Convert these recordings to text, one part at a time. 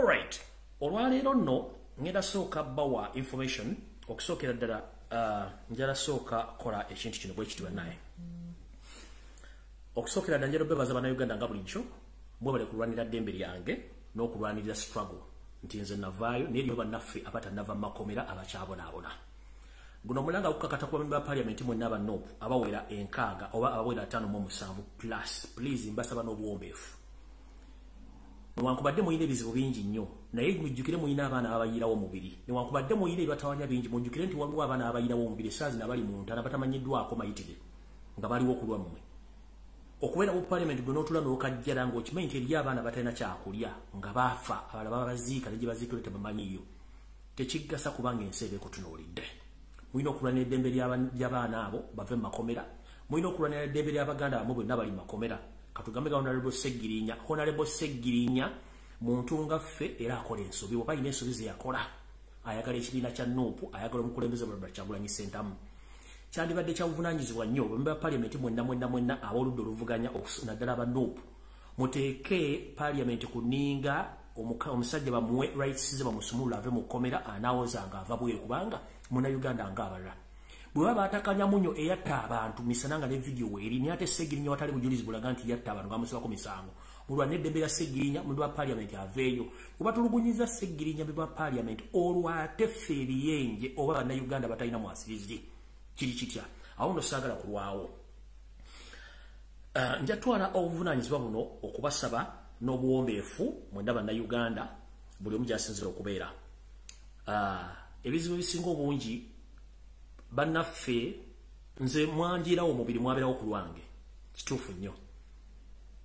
Alright, olwaleero nno ngenda sooka bawa information okusookera ddala njala sooka kola ekintu kino bwe kitibwa naye. Okusookera ddala njala bebaza bannayuganda nga bulijjo bwe bali kulwanira ddembe lyange n'okulwanirira struggle nti nze navaayo naye eriyo bannaffe abatannava mu makomera abakyabonaabona. Guno mulanga gukakata ku bamemba ba parliament mwenna aba NOP abawera enkaaga oba abawera 57 plus. Please mbasaba n'obuwombeefu. Newankubadde muyina ebizibu bingi nnyo naye mujjukire muyina abaana abayirawo omubiri. Newankubadde muyina ebibatawanya bingi mujjukire nti waliwo abaana abayirawo omubiri essaazi nabali mu ntana batamanyiddwako mayitire nga baliwo okulwa mmwe. Okubeera mu parliament gwe n'otula n'okajjala ng'okimanyi nti eriyo abaana batalina kyakulya nga baafa abalala babaziika ne gye baziikire tebamanyiyo. Tekiggasa kubanga ensi eba ekutunuulidde. Muyina okulwanira eddembe ly'abaana abo bave mu makomera. Muyina okulwanira eddembe ly'abaganda bamwe bonna bali mu makomera. Katugambe ga Honorable Seggirinya muntu ngaffe era akola ensobi. Bw'oba alina ensobi ze yakola ayagala ekibiina kya NUP ayagala omukulembeze Robert Kyagulanyi Ssentamu. Kyandibadde kya buvunaanyizibwa nnyo bamemba ba parliament mwenna ab'oludda oluvuganya naddala aba NUP muteeke parliament kuninga omusajja bamuwe rights ze bamusumulula ave mu kkomera anaawozanga ava bweru kubanga munnayuganda ng'abalala. Bwe baba atakanya munyo eyatta abantu misananga ne video weeri ni ate Seggirinya watali bujulizi bulaga nti yatta abantu bamusibako misango. Mulwanira eddembe lya Seggirinya mu lwa parliament aveeyo. Bwe batulugunyiza Seggirinya mu lwa parliament olwate ffe ebiyenje oba bannayuganda batalina mwasirizi. Kiri kitya awo nno saagala kulwawo. Njatwala obuvunaanyizibwa buno okubasaba n'obuwombeefu mwenda bannayuganda buli omu gy'asinzira okubeera. Ebizibu ebisinga obungi bannaffe nze mwanjirawo omubiri mwabeerawo ku lwange kituufu nnyo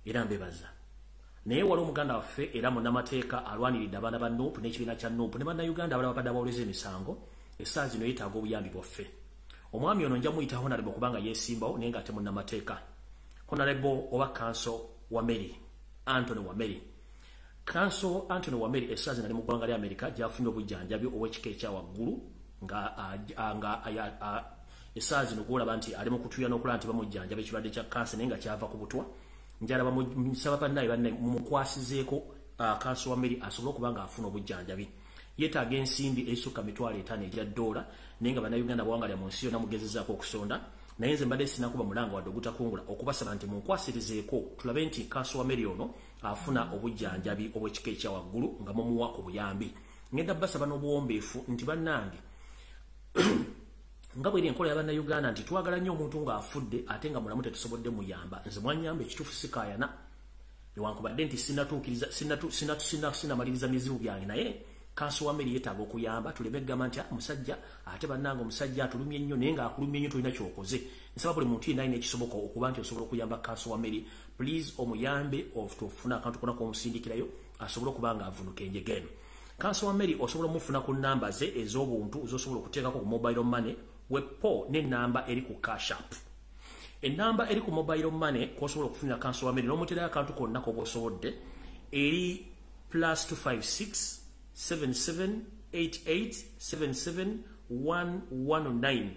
era mbebaza. Naye wali omuganda waffe era munnamateeka alwaniridde abaana ba NUP n'ekibiina kya NUP ne bannayuganda abalala babadde abawoleza emisango essaawa zino yeetaaga obuyambi bwaffe. Omwami ono nja muyita Honorable kubanga yeesimbawo naye ng'ate munnamateeka. Honorable oba Council Wameri Anthony Wameri. Council Anthony Wameri essaawa zino ali mu ggwanga lya Amerika gy'afunye obujjanjabi obw'ekika ekya waggulu nga essaawa zino kulaba nti ali mu kutuya n'okulaba nti bamujjanjaba ekirwadde kya kansa naye nga kyava ku butwa. Njala bamusaba bannaye mumukwasizeeko Council Wameri asobole okuba ng'afuna obujjanjabi. Yeetaaga ensimbi ezisukka $5,000 egya dola naye nga bannayuganda bawanga mu nsi yonna mugezezaako okusonda. Naye nze mbadde sinakuba mulanga wadde ogutakungula okubasaba nti munkwasirizeeko tulabe nti Council Wameri ono afuna obujjanjabi obw'ekika ekya waggulu nga mumuwa ku buyambi. Ngenda basaba n'obuwombeefu nti bannange nga bweri enkola y'abannayuganda nti twagala nnyo omuntu ng'afudde ate nga mulamu tetusobodde muyamba. Nze mwanyamba ekituufu sikaayana newankubadde nti sinamaliriza mizibu byange naye Council Wameri yeetaaga okuyamba tuleme gamba nti omusajja ate bannange omusajja atulumye nnyo naye ng'akulumye nnyo tolina kyokoze. Nsaba buli muntu yenna alina ekisoboka okuba nti osobola okuyamba Council Wameri. Please omuyambe ofuna akantu konna k'omusindikirayo asobole okuba ng'avunuka enjega eno. Council Wameri osobola omufuna ku nnamba ze ez'obuntu z'osobola okuteekako ku mobile money wepo n'ennamba eri ku cash app. Ennamba eri ku mobile money kw'osobola okufunira Council Wameri n'omuteerayo akantu konna k'obaosobodde eri +256 7788771119.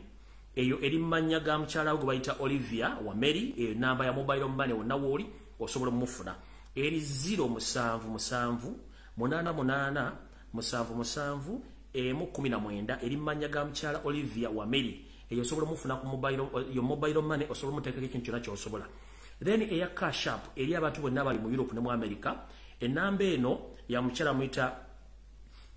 Eyo eri mmanya ga mukyala we gwe bayita Olivia Wameri. Eyo namba ya mobile money wonna wooli osobola omufuna. Eri 07788771717 eri mmanya ga mukyala Olivia Wameri. Eyo osobola omufuna ku mobile money osobola omuteekako ekintu kyonna ky'osobola. Then eya cash app eri abantu bonna abali mu Europe ne mu America. Ennamba eno ya mukyala muyita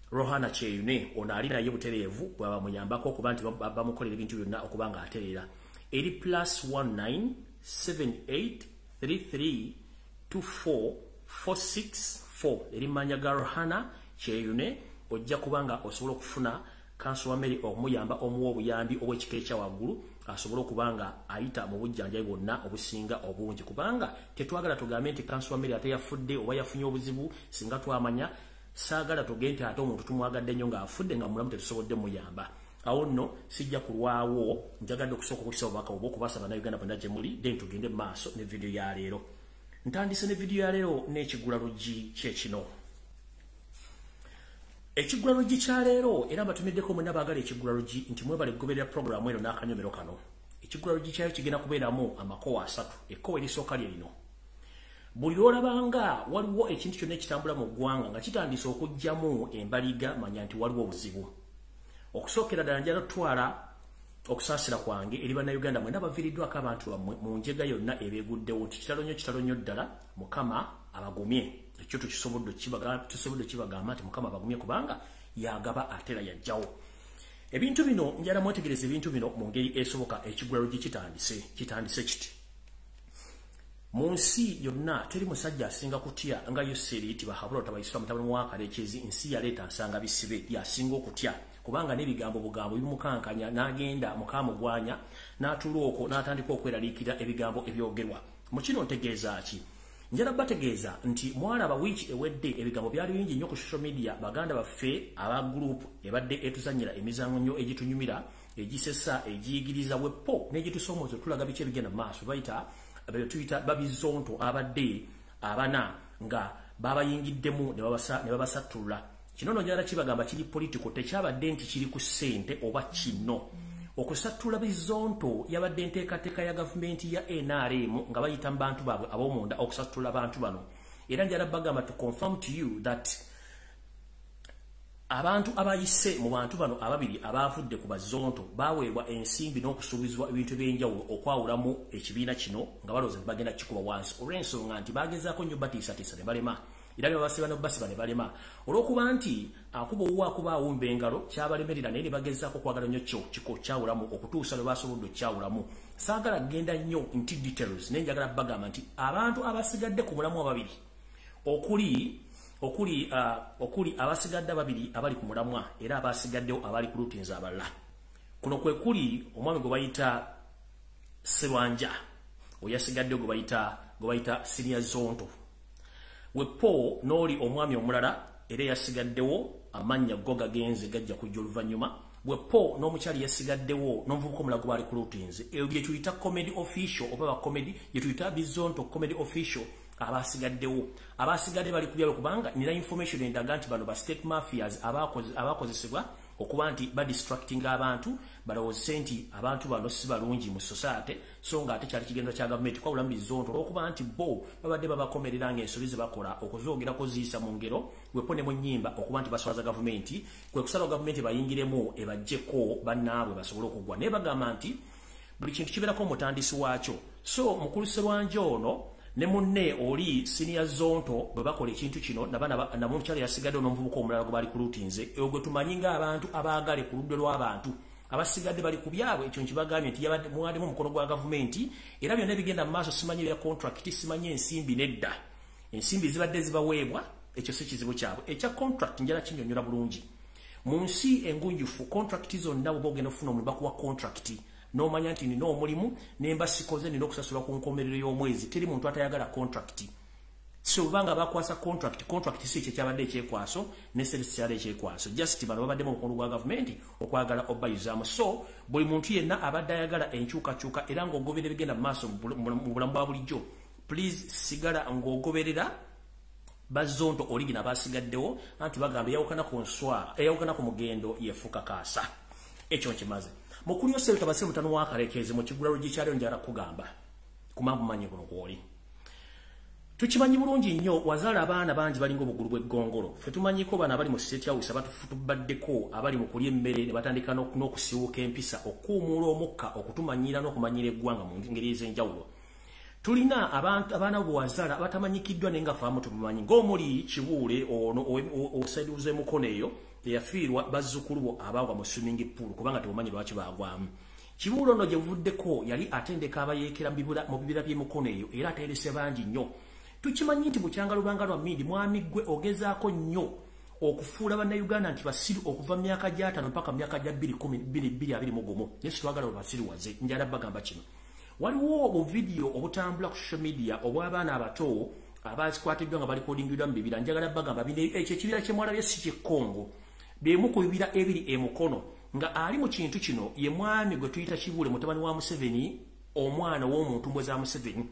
Rohana Cheyune ono ali naye butereevu bwaba muyambako okuba nti bamukolera ebintu byonna okuba nga atereera. Eri +1978332446 eri mmanya ga Rohana Cheyune ojja kubanga osobola okufuna Council Wameri okumuyamba omuwa obuyambi obw'ekika ekya waggulu asobole okuba nga ayita mu bujjanjabi bwonna obusinga obungi kubanga tetwagala tugambe nti Council Wameri ate yafudde oba yafunye obuzibu singa twamanya. Saagala tugende ate omuntu tumwagadde nnyo ng'afudde nga mulamu tetusobodde muyamba. Awo nno sijja kulwawo njagadde okusooka okukisa obubaka obwo okubasaba bannayuganda bonna gye muli then tugende mu maaso ne vidiyo ya leero. Ntandise ne vidiyo ya leero n'ekigula luggi kyekino. Ekigula luggi kya leero era mbatumiddeko mwenna baagala ekigula luggi nti mwebale kugoberera puroguramu eno n'akanyomero kano. Ekigula luggi kyayo kigenda kubeeramu amakowa 3. Ekkowa erisooka lye lino. buli olabanga waliwo ekintu kyonna ekitambula mu ggwanga nga kitandise okujjamu embaliga manya nti waliwo obuzibu okusookera ddala njala tutwala okusaasira kwange eri bannayuganda mwena baviiriddwako abantu bammwe mu njega yonna ebeeguddewo nti kitalo nnyo ddala mukama abagumye ekyo tusobodde kibagamba nti mukama abagumye kubanga yagaba atera yajjawo ebintu bino njala mwetegereza ebintu bino mu ngeri esoboka ekigulalo gye kitandise kiti mu nsi yonna teri musajja asinga kutya nga Yoseri ti bahabula tabayisira mutabani mwakaleekezi nsi yaleeta nsanga bisibe yasinga okutya kubanga n'ebigambo bugambo bimukankanya n'agenda mukamugwanya n'atula okwo n'atandika okweraliikira ebigambo ebyogerwa mu kino ntegeeza ki njala bategeeza nti mwalaba wiiki ewedde ebigambo byali bingi nnyo ku social media baganda baffe aba group ebadde etuzanyira emizango nnyo egitunyumira egisesa egiyigiriza wepo n'egitusoomooza tulaga biki ebigenda mu maaso tuyita babizonto abadde abana nga babayingiddemu ne babasattulula kino njala kibagamba kiri political tekyabadde nti kiri ku ssente oba kino okusattula bizonto yabadde enteekateeka ya gavumenti ya NRM nga bayita mu bantu baabwe ab'omunda okusattula abantu bano era njala bagamba to confirm to you that abantu abayise mu bantu bano ababiri abavudde ku bazonto baweebwa ensimbi n'okusuubizibwa ebintu by'enjawulo okwawulamu ekibiina kino nga balowooza bagenda kikuba wansi olw'ensonga nti bagezaako nnyo batiisatiisa ne balema era basiba ne balema olw'okuba nti akuba owuwo akuba awumba engalo kyabalemerera naye ne bagezaako okwagala nnyo kiko kyawulamu okutuusa lwe basobodde okkyawulamu saagala kgenda nnyo nti details naye njagala bagamba nti abantu abasigadde ku mulamu ababiri okuli abasigadde ababiri abali ku mulamwa era abasigaddewo abali ku lutinzi abalala kuno kwe kuli omwami gwe bayita Serwanja oyasigaddewo gwe bayita Senior Zonto wepo n'oli omwami omulala era yasigaddewo amannya go gagenze gajja kujja oluvannyuma wepo n'omukyali yasigaddewo n'omuvubuka omulala gwe bali ku lutinzi ebyo bye tuyita comedy official oba comedy bye tuyita bizonto comedy official abasigadde bali kubyalo kubanga nina information endaga nti bano ba state mafias abakozesebwa okuba nti badistracting abantu balowooze nti abantu bano si balungi mu society so nga ate kyali kigendo kya gavumenti kwawula mu bizonto olw'okuba nti bo babadde babakomerera ng'ensobi ze bakola okuzoogerako ziyisa mu ngero wepo ne mu nnyimba okuba nti baswaza gavumenti kwe kusala gavumenti bayingiremu ebajjeko bannaabwe basobole okuggwa naye bagamba nti buli kintu kibeerako omutandisi waakyo so mukulu Serwanja ono ne munne oli Senior Zonto bwe bakola ekintu kino namukyala yasigadde n'omuvubuka omulala gwe bali ku lutinze eyo gwe tumanyi ng'abantu abaagale ku ludde lw'abantu abasigadde bali ku byabwe ekyo nkibagambye nti mwaddemu omukono gwa gavumenti era byonna bigenda mu maaso simanyi bya contract simanyi ensimbi nedda ensimbi zibadde zibaweebwa ekyo si kizibu kyabwe ekya contract njala kinyonyola bulungi mu nsi engunjufu contract zonna bw'oba ogenda okufuna omulimu bakuwa contract n'omanya nti nina omulimu nemba sikoze nina okusasula ku nkomerero y'omwezi teri muntu atayagala contract so banga bakwasa contract si ekyo kyabadde ekyekwaso ne service kyali ekyekwaso just bano babadde mu mukono gwa gavumenti okwagala obayizaamu so buli muntu yenna abadde ayagala enkyukakyuka era ng'ogoberera ebigenda mu maaso mu bulamu bwa bulijjo please sigala ng'ogoberera bazonto origina basigaddewo anti bagamba eyawukana ku mugendo yefuuka kaasa ekyo nkimaze mukulu Yoseri tabase mutano wakaleekeze mu kigulalo gikyaliyo njala kugamba kumambu manyi kuno kwoli tukimanyi bulungi nnyo wazaala abaana bangi balinga obugulu bw'eggongolo ffe tumanyiko bano abali mu state house abatubaddeko abali mu kulya emmere ne batandika n'okusiwuka empisa okuumuula omukka okutumanyira n'okumanyira eggwanga mu ngeri ez'enjawulo tulina abaana bwe wazaala abatamanyikiddwa naye nga faamu tubumanyi ng'omuli Kibuule ono osaidiuza emukono eyo eyafiirwa bazzukulu bo abagwa mu swimming pool kubanga tebumanyi lwaki bagwamu Kibuule ono gye buvuddeko yali atendeka abayeekera mu bibira by'emukono eyo era aterese bangi nnyo tukimanyi nti bukyanga lubanga lwa mmindi mwami gwe ogezaako nnyo okufuula bannayuganda nti basiru okuva mu myaka gya 5 mpaka mu myaka gya 2021 naye situwagala basiruwaze njala bagamba kino waliwo obuvidiyo obutambula ku social media obw'abaana abato abazikwatiddwa nga balikodingidwa mu bibira njagala bagamba ekyo ekibira kyemwalabye si kyekkongo byemu ku bibira ebiri emukono nga ali mu kintu kino ye mwami gwe tuyita Kibuule mutabani wa Museveni omwana w'omuntu mbwe za Museveni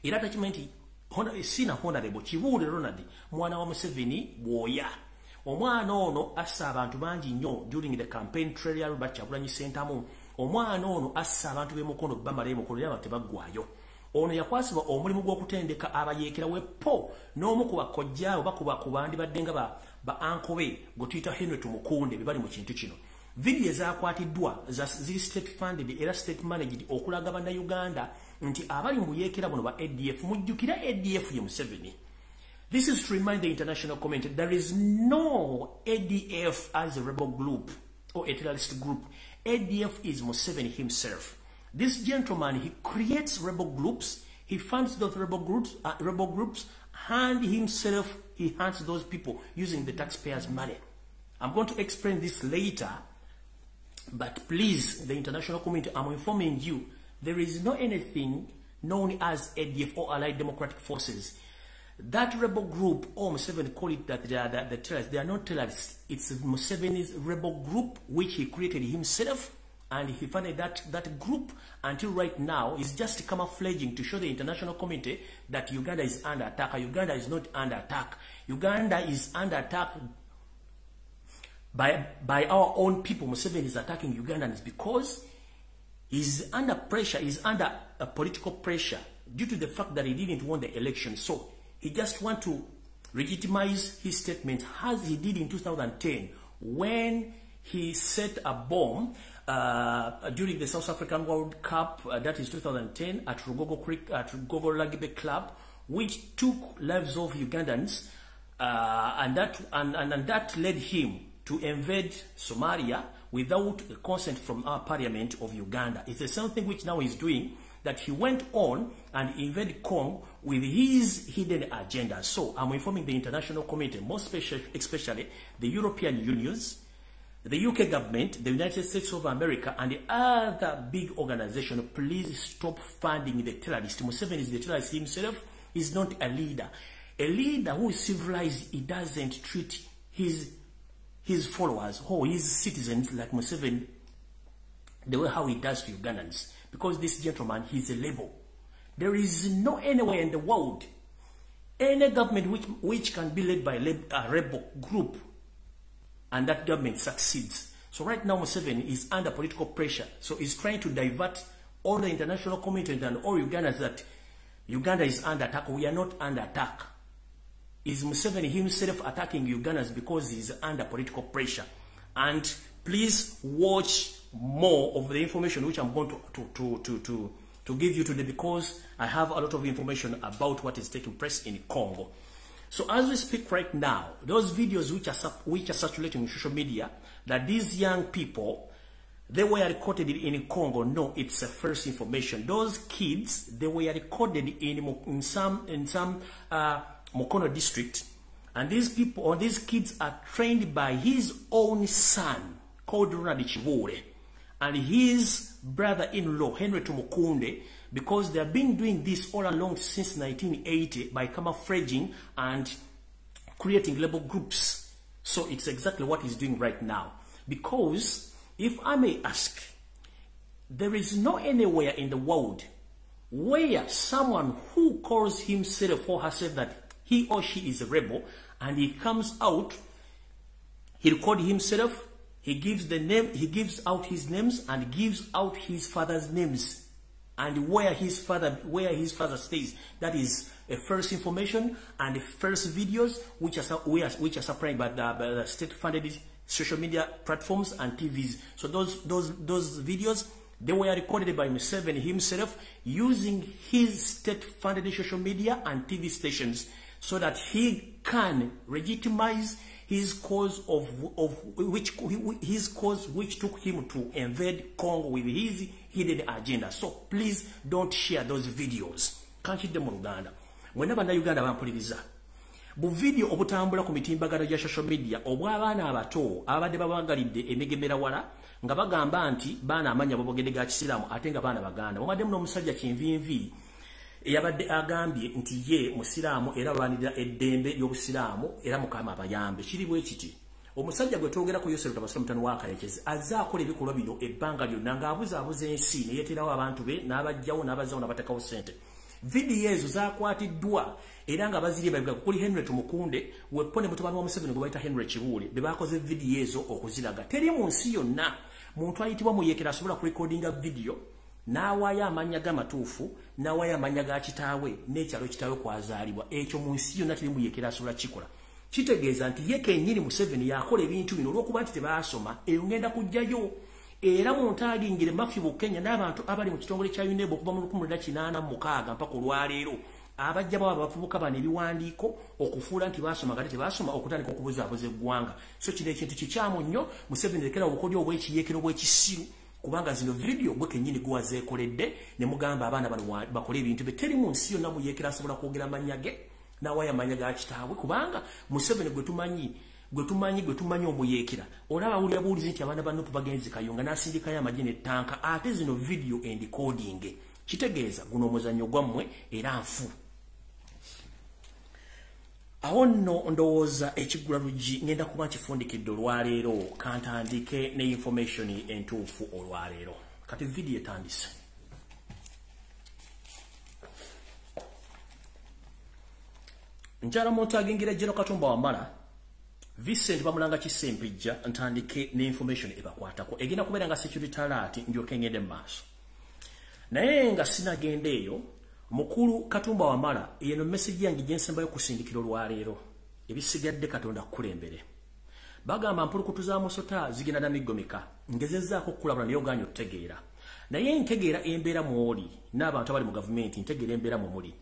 era takimanyi nti sina honorable Kibuule Ronald mwana wa Museveni bwoya omwana ono assa abantu bangi nnyo during the campaign trail ya Robert Kyagulanyi Ssentamu omwana ono assa abantu b'emukono Bamalilide mukono era abantu tebaggwayo ono yakwasibwa omulimu gw'okutendeka abayeekera wepo n'omu ku bakojjaawo bakuba ku bandi baddenga ba ankobe gotuyita Henry Tumukunde bibali mu kintu kino. Video ezakwatiddwa ziri state funded era state managed okulaga bannayuganda nti abali mu buyeekera buno ba ADF mujjukira ADF ye Museveni. This is to remind the international community there is no ADF as a rebel group or a terrorist group. ADF is Museveni himself. This gentleman, he creates rebel groups, he funds those rebel groups, and himself, he hunts those people using the taxpayers' money. I'm going to explain this later, but please, the international community, I'm informing you, there is no anything known as ADF or Allied Democratic Forces. That rebel group, or Museveni call it that they are the terrorists. They are not terrorists. It's Museveni's rebel group, which he created himself, and he funded that group until right now is just camouflaging to show the international community that Uganda is under attack. Uganda is not under attack. Uganda is under attack by our own people. Museveni is attacking Ugandans because he's under pressure, he's under a political pressure due to the fact that he didn't win the election. So he just wants to legitimize his statement as he did in 2010 when he set a bomb during the South African World Cup, that is 2010, at Rugogo Rugby Club, which took lives of Ugandans, and that led him to invade Somalia without the consent from our parliament of Uganda. It's the same thing which now he's doing, that he went on and invaded Congo with his hidden agenda. So I'm informing the international community, most especially the European Unions, the UK government, the United States of America, and the other big organization, please stop funding the terrorist. Museveni is the terrorist himself. He's not a leader. A leader who is civilized, he doesn't treat his followers or his citizens like Museveni the way how he does to Ugandans. Because this gentleman, he's a label. There is no anywhere in the world, any government which can be led by a rebel group, and that government succeeds. So right now, Museveni is under political pressure. So he's trying to divert all the international community and all Ugandans that Uganda is under attack. We are not under attack. Is Museveni himself attacking Ugandans because he's under political pressure? And please watch more of the information which I'm going to give you today, because I have a lot of information about what is taking place in Congo. So as we speak right now, those videos which are circulating on social media, that these young people, they were recorded in Congo. No, it's a false information. Those kids, they were recorded in some Mukono district, and these people or these kids are trained by his own son called Ronald Chibure and his brother-in-law Henry Tumukunde, because they have been doing this all along since 1980 by camouflaging and creating label groups. So it's exactly what he's doing right now. Because if I may ask, there is no anywhere in the world where someone who calls himself or herself that he or she is a rebel, and he comes out, he records himself, he gives the name, he gives out his names and gives out his father's names and where his father stays. That is a first information and the first videos which are supplied by the state-funded social media platforms and TVs. So those videos, they were recorded by Museveni himself using his state-funded social media and TV stations, so that he can legitimize his cause which took him to invade Congo with his hidden agenda. So please don't share those videos. Can't you them Uganda? Whenever na Uganda bampuliriza. Bu video obutambula ku mitimbagano ya social media obw'abaana abato abadde babagalidde emegemera wala nga bagamba nti baana amanya babogedde ga Kisiraamu ate nga baana Baganda. Omaddemu n'omusajja kinvinvi eyabadde agambye nti ye Musiraamu era alwanirira eddembe ly'Obusiraamu era Mukama abayambe. Kiri bwe kiti. Omusajja gwe twogera ku Yosef Tabasira mutano wa Kalekezi azza akola ebikolwa bino ebbanga lyonna ng'abuzaabuza ensi ne yeeterawo abantu be n'abajjawo n'abazzawo n'abatekawo ssente. Video ezo zakwatiddwa era nga bazirye babiga kuli Henry Tumukunde wepone mutabani wa Museveni gwe bayita Henry Chibule be bakoze video ezo okuziraga. Teri mu nsi yonna muntu ayitibwa muyeekera asobola ku recordinga video n'awaayo amannya g'amatuufu n'awaayo amannya ga kitaawe n'ekyalo kitaawe kwazaalibwa ekyo mu nsi yonna teri muyeekera asobola kikola kitegeeza nti ye kennyini Museveni yakola ebintu bino olw'okuba nti tebaasoma eyo ngenda kujjayo era mu ntaagingire Mafi Bukenya n'abantu abali mu kitongole kya UNEB okuva mu 1986 mpaka olwaleero abajja baba bavubuka bano ebiwandiiko okufuula nti baasoma kati tebaasoma okutandika okubuzaabuza eggwanga so kino ekintu kikyamu nnyo Museveni lekera obukodyo obw'ekiyeekero bw'ekisiru kubanga zino video gwe kennyini gwe wazeekoledde ne mugamba abaana bano bakole ebintu bye teri mu nsi yonna muyeekera asobola kwogera amannya ge n'awaayo amannya ga kitaawe kubanga Museveni gwe tumanyi omuyeekera olaba awulira buwulizi nti abaana ba Nuupu bagenzi Kayunga n'asindikayo amagye n'ettanka ate zino video encoding kitegeeza guno omuzannyo gwammwe era nfu awo nno ndowooza ekiggula luggi ngenda kuba nkifundikidde olwaleero kantandike ne information entuufu olwaleero kati video etandise njala montagingira Jeno Katumba Wamala Vincent Bamulanga Kisempijja ntandike ne information ebakwatako egenda kubeera nga security alert ndyoke ngende maaso naye nga sinagenda eyo mukulu Katumba Wamala yeno message yange gyensembayo kusindikira olwaleero ebisigadde Katonda kukulembere bagamba mpulukutu za musota zigenda na migomika ngezezzaako kulabula naye oganyo otegeera naye ntegeera embeera mwoli n'abantu abali mu gavumenti ntegeera embeera mu muli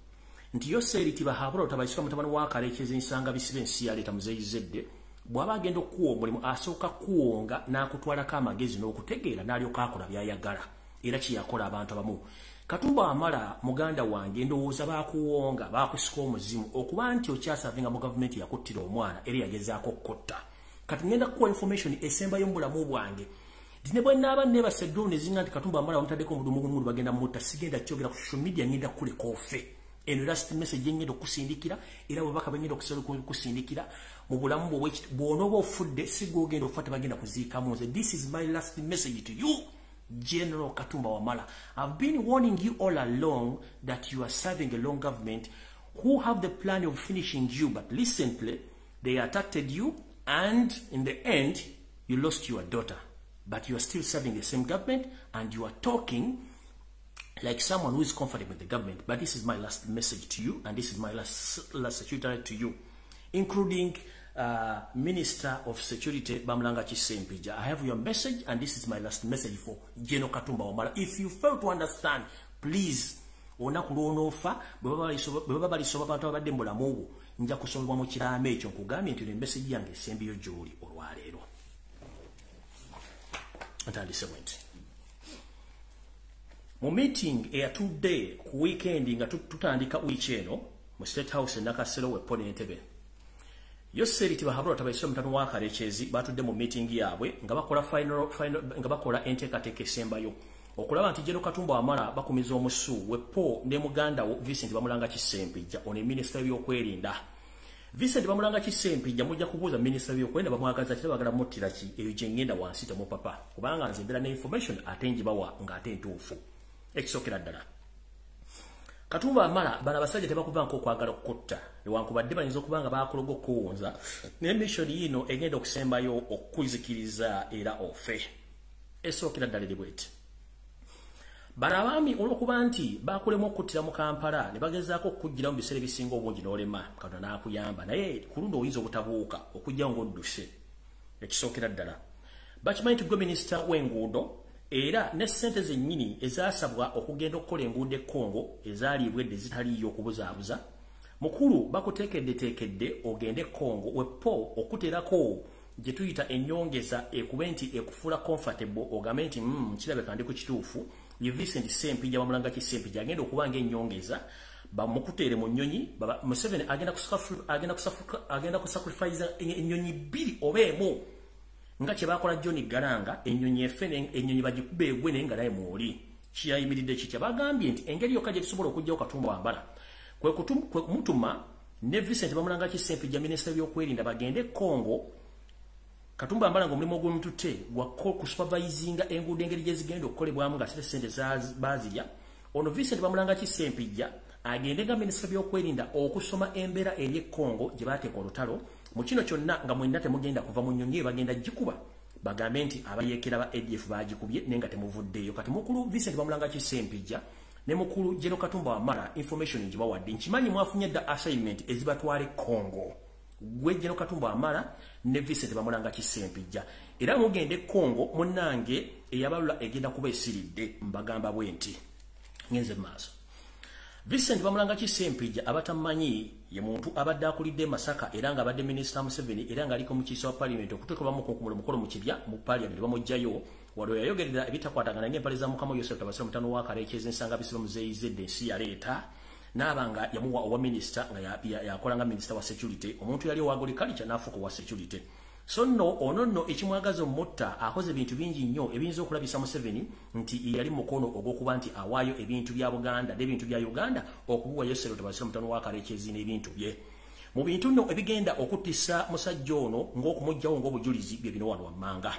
nti yoseriti bahabula otabayisika mutabani wa Kaleekezi nsanga bisibe ensi yaleeta muzeyizedde bw'aba agenda okuwa omulimu asooka kuwonga n'akutwalako amagezi n'okutegeera n'alyoka akola by'ayagala era kiyakola abantu abamu Katumba Wamala muganda wange ndowooza baakuwonga baakusika omuzimu okuba nti okyasavinga mu gavumenti yakuttira omwana era yagezaako okkotta kati ngenda kuwa information esembayo mu bulamu bwange dine bwe naaba neebase drone ezinga nti Katumba Wamala wamutaddeko omudumu bagenda mutta sigenda kyogera ku social media ngenda kuleka ofe eno last message ngenda okusindikira era bwebaka bengenda okusindikira mu bulamu bw'onooba ofudde sigwogenda okufa tebagenda kuziikamu nze this is my last message to you General Katumba Wamala. I've been warning you all along that you are serving a long government who have the plan of finishing you, but recently they attacked you and in the end you lost your daughter. But you are still serving the same government and you are talking like someone who is comfortable with the government. But this is my last message to you and this is my last security to you, including Minister of Security Bamulanga Kisempijja. I have your message and this is my last message for Jeno Katumba Wamala. If you fail to understand, please onakulonofa bwebaba balisoba abantu abadde mu bulamu obwo nja kusobolwa mu kiraamo ekyo nkugambye nti message yange esembiyo gy'oli olwaleero ntandise bwenti mu meeting eyatudde ku weekend nga tutandika wiiki eno mu State House Nakasero wepo n'Entebbe Yoseriti bahabula tabayisira mutano wa Kaleekezi batudde mu meeting yaabwe nga bakola final nga bakola enteekateeka esembayo okulaba nti Jeno Katumba Wamala bakumiza omusu wepo ne muganda wo Vincent Bamulanga Kisempijja one minister by'okwerinda Vincent Bamulanga Kisempijja mujja kubuuza minister by'okwerinda bamwagaza kiti bagala muttira ki eyo gye ngenda wansi mu papa kubanga nze mbera ne information ate njibawa ng'ate ntuufu ekisookera ddala Katumba Wamala bana basajja tebakuva nko kwagala okutta newankubadde bayinza okubanga baakologa okuwonza ne mission yino egenda okusembayo okuzikiriza era ofe esookera ddala bweti bana abaami olw'okuba nti baakulemu okuttira mu Kampala ne bagezaako okujjira mu biseera ebisinga obungi n'olema Katonda n'akuyamba naye ku lundi oyinza obutabuuka okujja ng'odduse ekisookera ddala bakimanyi nti gwe minisita w'enguudo era ne ssente zennyini ezaasabwa okugenda okukola enguudo e Congo ezaalibwedde zitaliyo okubuzaabuza mukulu bakuteekeddeteekedde ogende Congo wepo okuterako gye tuyita ennyongeza ekube nti ekufuula comfortable ogambe nti kirabe kandi ku kituufu ye Vincent Sempijja Bamulanga Kisempijja agenda okuba ng'ennyongeza bamukuteere mu nnyonyi Museveni agenda kusacrifice ennyonyi bbiri oba emu nga kye bakola John Garanga ennyonyi efene ennyonyi bagikube egwe naye nga naye mwoli kiyayimiridde kitya bagambye nti engeri yokka gye tusobola okugyawo Katumba Wamala kwe kumutuma ne Vincent Bamulanga Kisempijja minisita by'okwerinda bagende Congo Katumba Wamala ng'omulimu ogw'omutute gwa kusupervisinga enguudo engeri gye zigenda okukolebwamu nga ssente baazirya ono Vincent Bamulanga Kisempijja agende nga minisita by'okwerinda okusoma embeera eri e Congo gye baateeka olutalo mu kino kyonna nga mwenna temugenda kuva mu nnyonyi bagenda gikuba bagambe nti abayekera ba ADF bagikubye nenga temuvuddeyo. Kati mukulu Vincent Bamulanga Kisempijja ne mukulu Jeno Katumba Wamala information njibawadde nkimanyi mwafunye da assignment ezibatwale Congo. Gwe Jeno Katumba Wamala ne Vincent Bamulanga Kisempijja. Era mugende Congo munnange eyabalula egenda kuba esiridde mbagamba bwenti. Ngenze maaso. Vincent Bamulanga Kisempijja abatamanyi ye muntu abadde akulidde Masaka era nga abadde Minister Museveni era nga aliko mu kiso wa parliament okutuuka bamukunkumula mukolo mu kibya mu parliament bamujjayo wado yayogerera ebitakwatagana n'empale za Mukama Yosef Tabasira mutano wa Karekezi nsanga bisiba muzeyizedde ensi ya leta n'abanga yamuwa owa minister nga yakola nga minister wa security omuntu yali wa agriculture n'afuko wa security. So ono ekimwagaza omutta akoze ebintu bingi nnyo ebiyinza okulabisa Museveni nti yali mukono ogw'okuba nti awaayo ebintu bya Buganda n'ebintu bya Uganda okubuwa Yosef Tabasira mutano wa Karekezi n'ebintu bye. Mu bintu nno ebigenda okuttisa musajja ono ng'okumugjawo ng'obujulizi bye bino wano wammanga.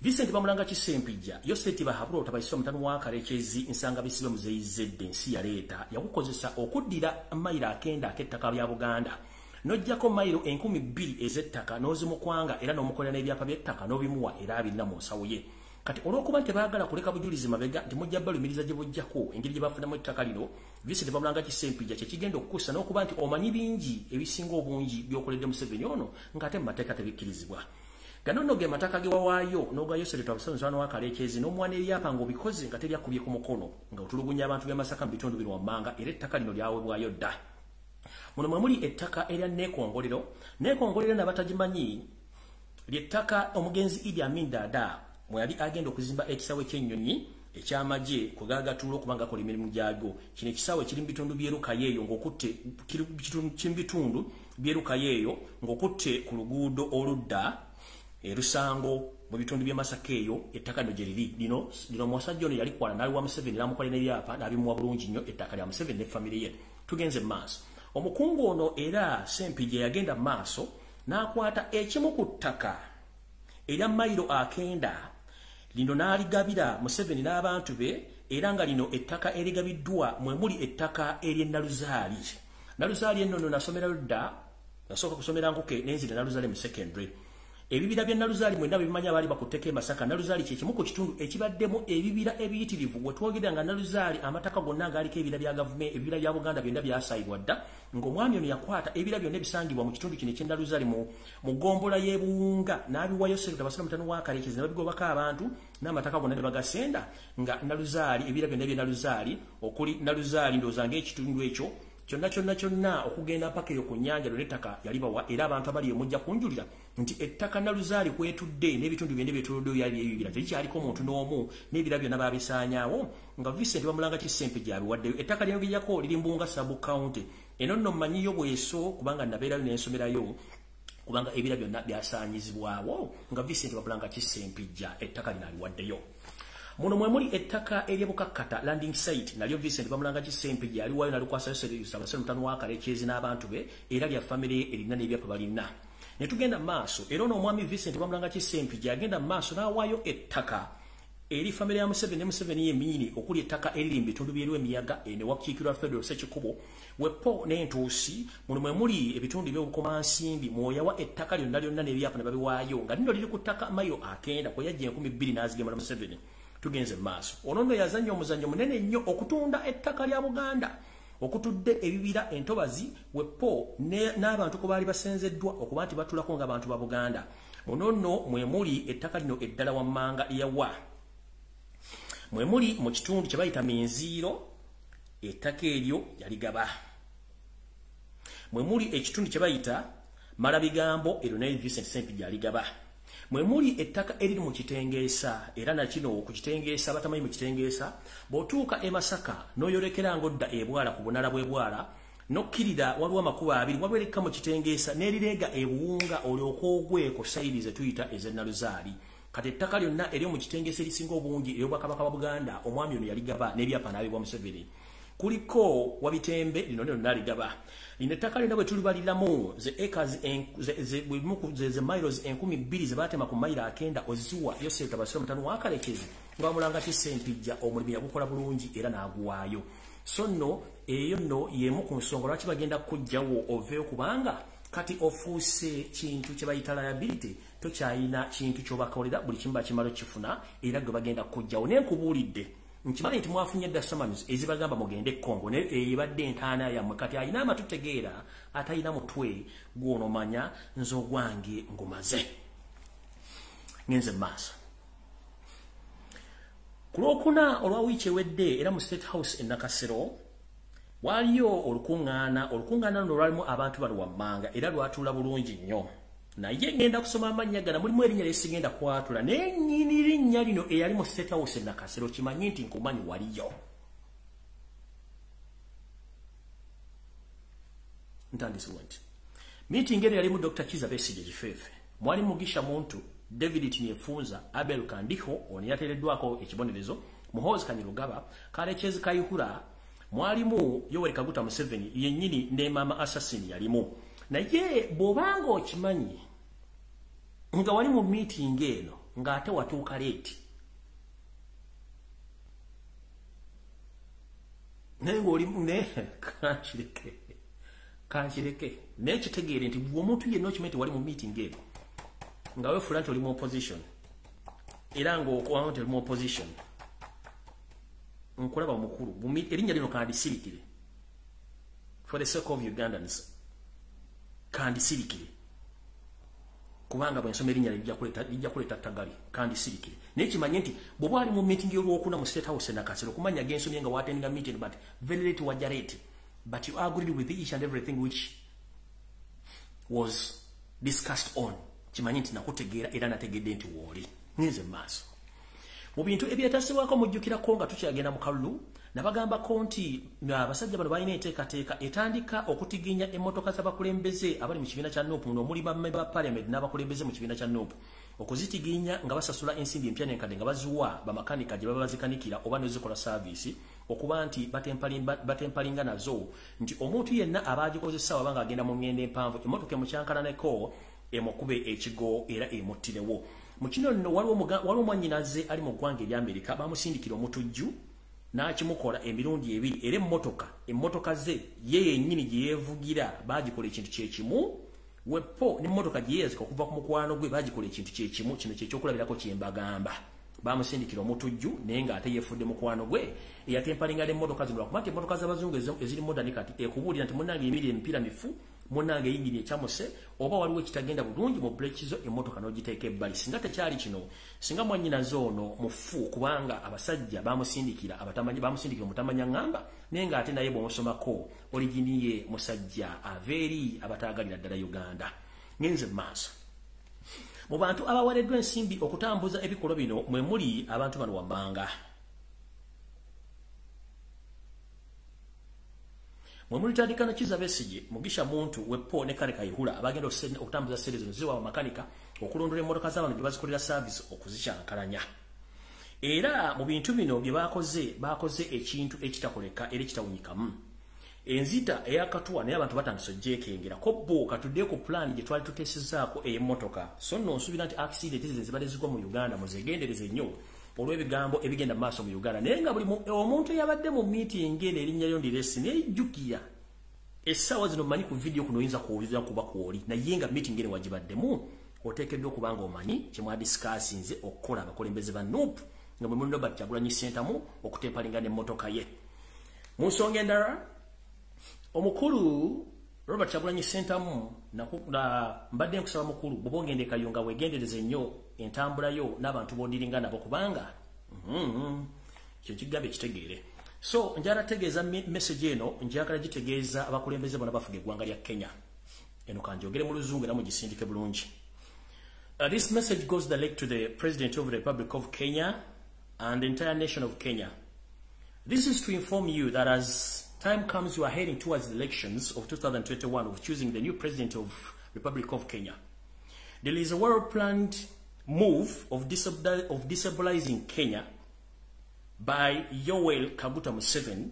Vincent Bamulanga Kisempijja Yosef Bahaburo Tabasira mutano wa Karekezi nsanga bisibe muzeyizedde ensi ya leta yakukozesa okuddira mayiro akenda ak'ettaka lya Buganda. Nojjako mayiro 12,000 ezettaka n'ozimukwanga era n'omukolera n'ebyapa by'ettaka n'obimuwa era abirina mu nsawo ye. Kati olw'okuba nti baagala kuleka bujulizi mabega nti mujja balumiriza gye bujjako engeri gye bafunamu ettaka lino Vincent Bamulanga Kisempijja kye kigenda okukusa n'okuba nti omanyi bingi ebisinga obungi by'okoledde Museveni ono ng'ate mu mateeka tebikkirizibwa. Gano nno ge mataka ge wawaayo n'oga Yosef Tabasira wa Karekezi n'omuwana ebyapa ng'obikoze nga tebyakubye ku mukono nga otulugunya abantu b'e Masaka mu bitundu bino wammanga era ettaka lino lyaweebwayo dda. Muno mwe muli ettaka erya Neekongolero n'abatagimanyi ly'ettaka omugenzi Idi Amin Dada mwe yali agenda okuzimba ekisawe ky'ennyonyi eky'amagye kugagatuula okuba nga kola emirimu gyagyo. Kino ekisawe kiri mu bitundu by'Erukayeeyo ng'okutte kiri mu bitundu by'Erukayeeyo ng'okutte ku luguudo oludda Rusango mu bitundu by'e Masaka eyo ettaka lino gye liri. Lino musajja ono yali kwala n'aliwa Museveni n'amukolera n'ebyapa n'abimuwa bulungi nnyo ettaka lya Museveni ne famire ye. Tugenze mu maaso. Omukungu ono era Sempijja yagenda maaso n'akwata ekimu ku ttaka erya mayiro akenda lino n'aligabira Museveni n'abantu be era nga lino ettaka erigabiddwa mwe muli ettaka ery'e Naluzaali. Naluzaali ennono nasomerayo dda nasooka kusomera nkuke n'enzira Naluzaali mu secondary. Ebibira bya Naluzaali mwenda bimanya bali bakutteka e Masaka. Naluzaali kye kimu ku kitundu ekibaddemu ebibira ebiyitirivu bwe twogera nga Naluzaali amataka gonna ngaaliko ebibira bya gavumenti ebibira bya Buganda byonna byasaayibwa dda ng'omwami ono yakwata ebibira byonna ebisangibwa mu kitundu kino eky'e Naluzaali mu gombola y'e Buwunga n'abiwa Yosef Tabasira mutano wa Karekezi ne babigobako abantu n'amataka gonna ne bagasenda nga Naluzaali ebibira byonna by'e Naluzaali okuli Naluzaali ndowooza ng'ekitundu ekyo kyonna okugenda paka eyo ku nnyanja lw'ettaka yalibawa era abantu abali mujja kunjulira nti ettaka Naluzaali kwetudde n'ebitundu byonna byetoloddeyo yali ebibira tekyaliko omuntu n'omu n'ebira byonna baabisaanyaawo nga Vincent Bamulanga Kisempijja abiwaddeyo. Ettaka lyongejjako liri Mbunga sub county eno nno mmanyiyo bweso kubanga nabeerayo n'ensomerayo kubanga ebira byonna byasaanyizibwawo nga Vincent Bamulanga Kisempijja ettaka lino aliwaddeyo. Muno mwe muli ettaka ery'Ebukakkata landing site nalyo Vincent Bamulanga Kisempijja aliwayo nalukwasa Yosef Tabasira mutano wa Karekezi n'abantu be era lya famire erina n'ebyapa balina. Ne tugenda maaso era n'omwami Vincent Bamulanga Kisempijja agenda maaso n'awaayo ettaka eri famire ya Museveni ne Museveni yemini okuli ettaka eriri mu bitundu by'eriwo emiyaga ne wakiikirwa Federal Ssekikubo wepo n'entuusi. Muno mwe muli ebitundu by'obukomansimbi mwoyawa ettaka lyonna n'ebyapa ne babiwaayo nga lino liri ku ttaka mayiro akenda kwe yajja 2,000 n'azigemala Museveni. Tugenze maaso ono nno yazannya omuzannyo munene nnyo okutunda ettaka lya Buganda okutudde ebibira entobazi wepo n'abantu ko baali basenzeddwa okuba nti batulako ng'abantu ba Buganda. Muno nno mwe muli ettaka lino eddala wammanga lyawa mwe muli mu kitundu kye bayita Minziiro ettaka eryo yaligaba. Mwe muli ekitundu kye bayita Malabigambo eryo naye Vincent Sempijja yaligaba. Mwe muli ettaka eriri mu Kitengeesa era nakino ku Kitengeesa batamanyi mu Kitengeesa bw'otuuka e Masaka n'oyolekera ng'odda ebwala ku bunala bw'ebwala n'okkirira waliwo amakubo abiri waliwo erikka mu Kitengeesa n'erireega e Buwunga olyoka ogwe ku sayidi ze tuyita ez'e Naluzaali. Kati ettaka lyonna eryo mu Kitengeesa erisinga obungi ery'Obwakabaka bwa Buganda omwami ono yaligaba n'ebyapa n'abibwa Museveni. Kuliko Wabitembe lino naligaba. Lino ettaka lyonna bwe tulibaliramu ze acres ze miles 12,000 ze baatema ku mayiro akenda oziwa Yosef Tabasira mutano wa Karekezi nga Bamulanga Kisempijja omulimu yagukola bulungi era n'aguwaayo. So nno eyo nno y'emu ku nsonga lwaki bagenda kuggyawo oveeyo kubanga kati ofuuse kintu kye bayita liability tokyayina kintu ky'obakolera buli kimu bakimala kifuna era gwe bagenda kujjawo naye nkubuulidde nkimanyi nti mwafunye dda summons ezibagamba mugende Congo ne ebadde entaana yammwe kati ayina amatu tegeera atayina mutwe gw'onomanya nze ogwange ngumaze ngenze maaso ku Lwokuna olwa wiiki ewedde era mu State House e Nakasero waliyo olukuŋŋaana luno lwalimu abantu bano wammanga era lwatuula bulungi nnyo naye ngenda kusoma amannya gana mulimu erinnya lyesigenda kwatula naye nnyini linnya lino eyali mu State House e Nakasero kimanyi nti nkumanyi waliyo ntandisiwe nti meeting eno yalimu Dr. Kiza Besigye Kifeefe mwali Mugisha Muntu David Tinyefunza Abel Kandiho ono yateereddwako ekibonerezo Muhoozi Kanyirugaba Kalechezi Kayihura mwalimu Yoweri Kaguta Museveni yennyini ne Mama Assassin yalimu naye bw'obanga okimanyi nga wali mu meeting eno ng'ate watuuka leeti naye ng'olimu ne kankireke naye kitegeere nti omuntu yenna okimanyi nti wali mu meeting eno nga weefula nti oli mu opposition era ng'okuba nti oli mu opposition nkulaba omukulu erinnya lino kandisirikire for the sake of Ugandans kandisirikire kubanga bwensoma erinnya lijja kuleeta ttagali kandisirikire naye kimanye nti bw'oba ali mu meeting y'Olwokuna mu State House e Nakasero kumanya gensomye nga waatendinga meeting but very late wajja late but you agreed with each and everything which was discussed on kimanyi nti nakutegeera era nategedde nti wooli ngenze maaso mu bintu ebyetasibwako mujjukirako nga tukyagenda mu kalulu nabagambako nti abasajja bano balina enteekateeka etandika okutiginya emmotoka z'abakulembeze abali mu kibiina kya NUP omuli bammemba ba parliament n'abakulembeze mu kibiina kya NUP okuzitiginya nga basasula ensimbi empya n'enkadde nga baziwa bamakanika gye baba bazikanikira oba nezikola saavisi okuba nti batempalinga nazo nti omuntu yenna abaagikozesa wabanga agenda mu ngendo empanvu emmotoka emukyankalaneko emukube ekigo era emuttirewo mu kino nno waliwo mwannyinaze ali mu ggwanga ery'Amerika bamusindikira omutujju n'akimukola emirundi ebiri era emmotoka ze ye yennyini gye yeevugira baagikola ekintu kyekimu wepo n'emmotoka gye yeeyazika okuva ku mukwano gwe baagikola ekintu kyekimu kino kyekyokulabirako kye mbagamba bamusindikira omutujju naye ng'ate yeefudde mukwano gwe eyatempalinga n'emmotoka zino lwakuba nti emmotoka z'abazungu eziri modani kati ekubuulira nti munnange emiri emipiira mifu munnange eyingiri ekyamuse oba waliwo ekitagenda bulungi mu bulekizo emmotoka n'ogiteeka ebbali singa tekyali kino singa mwannyinaze ono mufu kubanga abasajja bamusindikira omutamanya ŋŋamba naye ng'ate naye bw'omusomako oliginiye musajja aveeri abataagalira ddala Uganda ngenze maaso mu bantu abawereddwa ensimbi okutambuza ebikolwa bino mwe muli abantu bano wammanga mwe tandika na Kiza Besigye Mugisha Muntu wepo ne Kale Kayihura abagenda okutambuza ssente zino ziwa makanika okulondola emmotoka z'abantu gye bazikolera service okuzikyankalanya era mu bintu bino bye bakoze ekintu ekitakoleka era ekitawunyikamu enzita eyakatuwa naye abantu batandise ojjeekengera ko bo katudde ku plan gye twali tuteesezzaako ey'emmotoka so nno nsuubira nti accident zibadde zigwa mu Uganda muzegendereze nnyo olw'ebigambo ebigenda mu maaso mu Uganda naye nga buli omuntu eyabadde mu meeting eno erinnya lyo ndiresi nejjukira essaawa zino manyi ku video kuno oyinza kuwulira kuba kwoli naye nga meeting eno wagibaddemu oteekeddwa okuba nga omanyi kye mwadisikasinze okukola abakulembeze ba NUP nga bwe mulino Kyagulanyi Ssentamu okutempalinga n'emmotoka ye mu nsonga endala omukulu Robert Kyagulanyi Ssentamu mbadde nkusaba mukulu bw'oba ogenda e Kayunga weegendereze nnyo entambula yo n'abantu b'odiringa nabo kubanga kyo kigambo ekitegeere so njagala tegeeza message eno njagala gitegeeza abakulembeze bonna bafuga eggwanga lya Kenya eno kanjogere mu luzungu era mugisindike bulungi this message goes direct to the President of the Republic of Kenya and the entire nation of Kenya. This is to inform you that as time comes, you are heading towards the elections of 2021 of choosing the new President of the Republic of Kenya. There is a well-planned move of destabilizing Kenya by Yoweri Kaguta Museveni,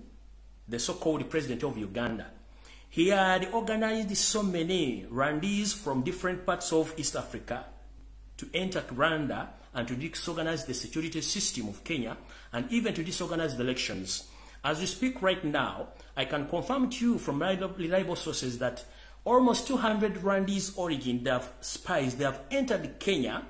the so-called President of Uganda. He had organized so many randees from different parts of East Africa to enter Rwanda and to disorganize the security system of Kenya and even to disorganize the elections. As we speak right now, I can confirm to you from reliable sources that Almost 200 Rwandese origin, they have spies, they have entered Kenya,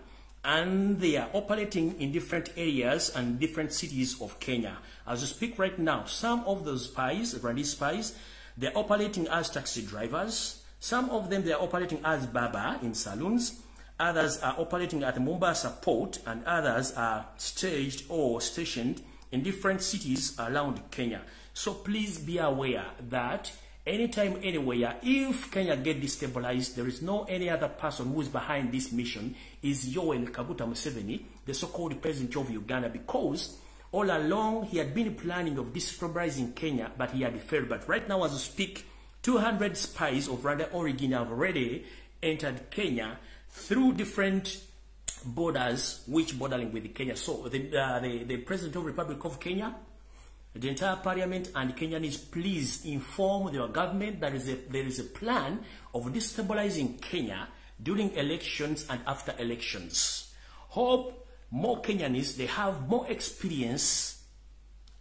and they are operating in different areas and different cities of Kenya. As we speak right now, some of those spies, Rwandese spies, they're operating as taxi drivers. Some of them, they are operating as baba in saloons. Others are operating at Mombasa port, and others are staged or stationed in different cities around Kenya. So please be aware that anytime, anywhere, if Kenya get destabilized, there is no any other person who is behind this mission is Yoweri Kaguta Museveni, the so-called president of Uganda, because all along he had been planning of destabilizing Kenya, but he had failed. But right now, as we speak, 200 spies of Rwanda origin have already entered Kenya through different borders, which bordering with Kenya. So the president of the Republic of Kenya, the entire parliament and Kenyans, please inform your government that there is a plan of destabilizing Kenya during elections and after elections. Hope more Kenyans, they have more experience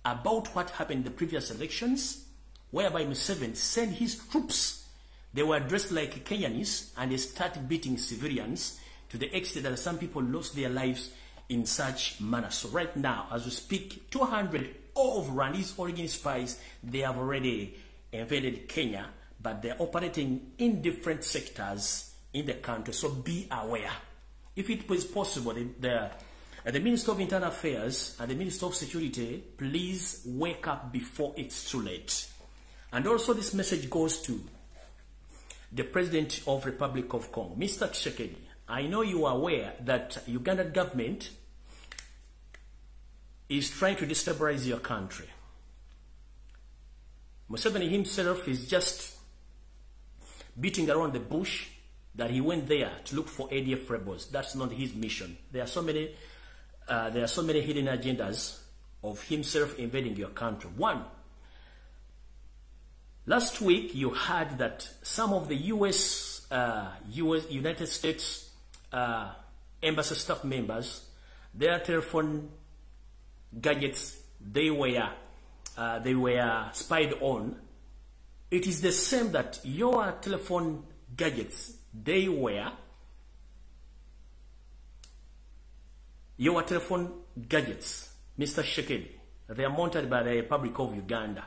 about what happened in the previous elections, whereby Museveni sent his troops. They were dressed like Kenyans and they started beating civilians to the extent that some people lost their lives in such manner. So right now, as we speak, 200 of Rwandese origin spies, they have already invaded Kenya, but they're operating in different sectors in the country. So be aware. If it was possible, the Minister of Internal Affairs and the Minister of Security, please wake up before it's too late. And also this message goes to the President of Republic of Congo, Mr. Tshisekedi. I know you are aware that Ugandan government is trying to destabilize your country. Museveni himself is just beating around the bush that he went there to look for ADF rebels. That's not his mission. There are so many hidden agendas of himself invading your country. One, last week you heard that some of the United States embassy staff members, their telephone gadgets, they were spied on. It is the same that your telephone gadgets, your telephone gadgets, Mr. Shekedi, they are monitored by the Republic of Uganda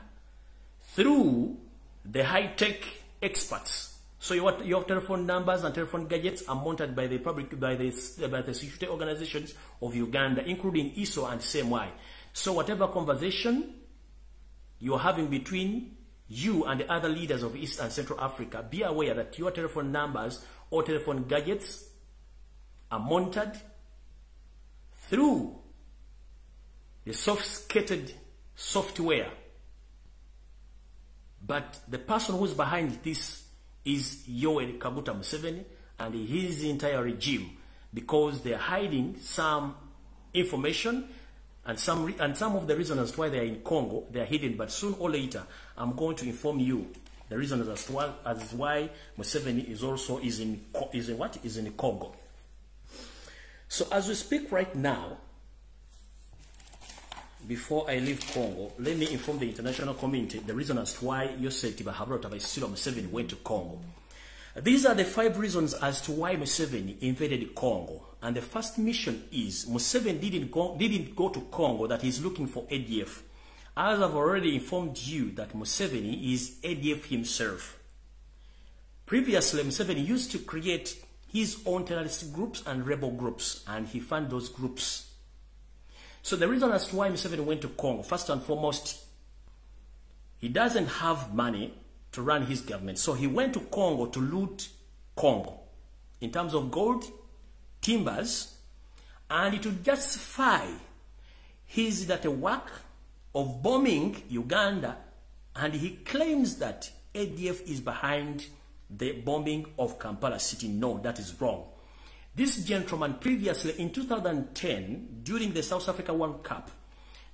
through the high-tech experts. So your telephone numbers and telephone gadgets are monitored by the security organizations of Uganda, including ISO and CMY. So whatever conversation you're having between you and the other leaders of East and Central Africa, be aware that your telephone numbers or telephone gadgets are monitored through the sophisticated software. But the person who's behind this is Yoweri Kaguta Museveni and his entire regime, because they're hiding some information and some of the reasons as to why they are in Congo, they are hidden. But soon or later, I'm going to inform you the reasons as to why Museveni is in Congo. So as we speak right now, before I leave Congo, let me inform the international community the reason as to why Yosef Tibahabrota Museveni went to Congo. These are the 5 reasons as to why Museveni invaded Congo. And the first mission is Museveni didn't go to Congo that he's looking for ADF. As I've already informed you that Museveni is ADF himself. Previously, Museveni used to create his own terrorist groups and rebel groups, and he found those groups. So the reason as to why Museveni went to Congo, first and foremost, he doesn't have money to run his government. So he went to Congo to loot Congo in terms of gold, timbers, and to justify his work of bombing Uganda, and he claims that ADF is behind the bombing of Kampala city. No, that is wrong. This gentleman previously in 2010, during the South Africa World Cup,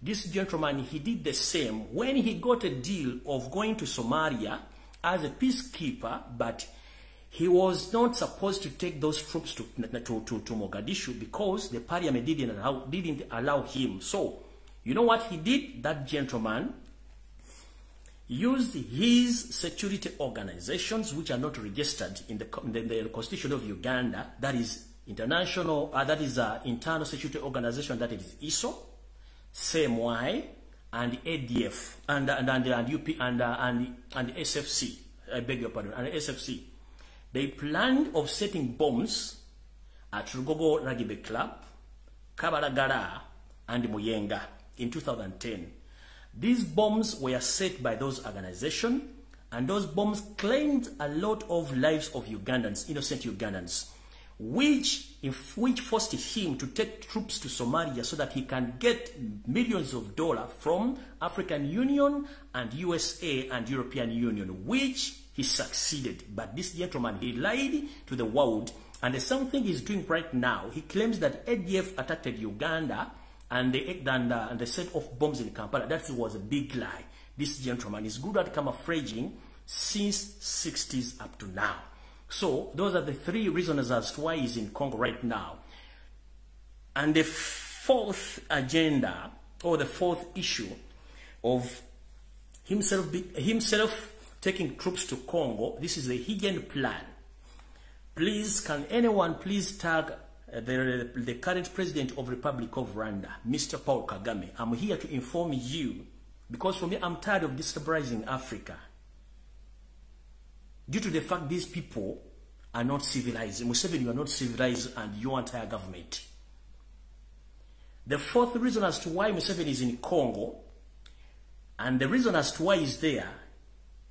this gentleman, he did the same when he got a deal of going to Somalia as a peacekeeper, but he was not supposed to take those troops to Mogadishu because the parliament didn't allow him. So, you know what he did? That gentleman, used his security organizations, which are not registered in the Constitution of Uganda, that is international, that is internal security organization, that is ISO, CMY, and ADF, and UP, and SFC. I beg your pardon, and SFC. They planned of setting bombs at Rugogo Rugby Club, Kabalagala, and Muyenga in 2010. These bombs were set by those organizations, and those bombs claimed a lot of lives of Ugandans, innocent Ugandans, which forced him to take troops to Somalia so that he can get millions of dollars from African Union and USA and European Union, which he succeeded. But this gentleman, he lied to the world, and the same thing he's doing right now. He claims that ADF attacked Uganda and they set off bombs in Kampala. That was a big lie. This gentleman is good at camouflaging since 60s up to now. So those are the three reasons as to why he's in Congo right now. And the fourth agenda, or the fourth issue of himself taking troops to Congo, this is a hidden plan. Please, can anyone please tag the current president of Republic of Rwanda, Mr. Paul Kagame? I'm here to inform you, because for me, I'm tired of destabilizing Africa. Due to the fact these people are not civilized. Museveni, you are not civilized, and your entire government. The fourth reason as to why Museveni is in Congo, and the reason as to why he's there,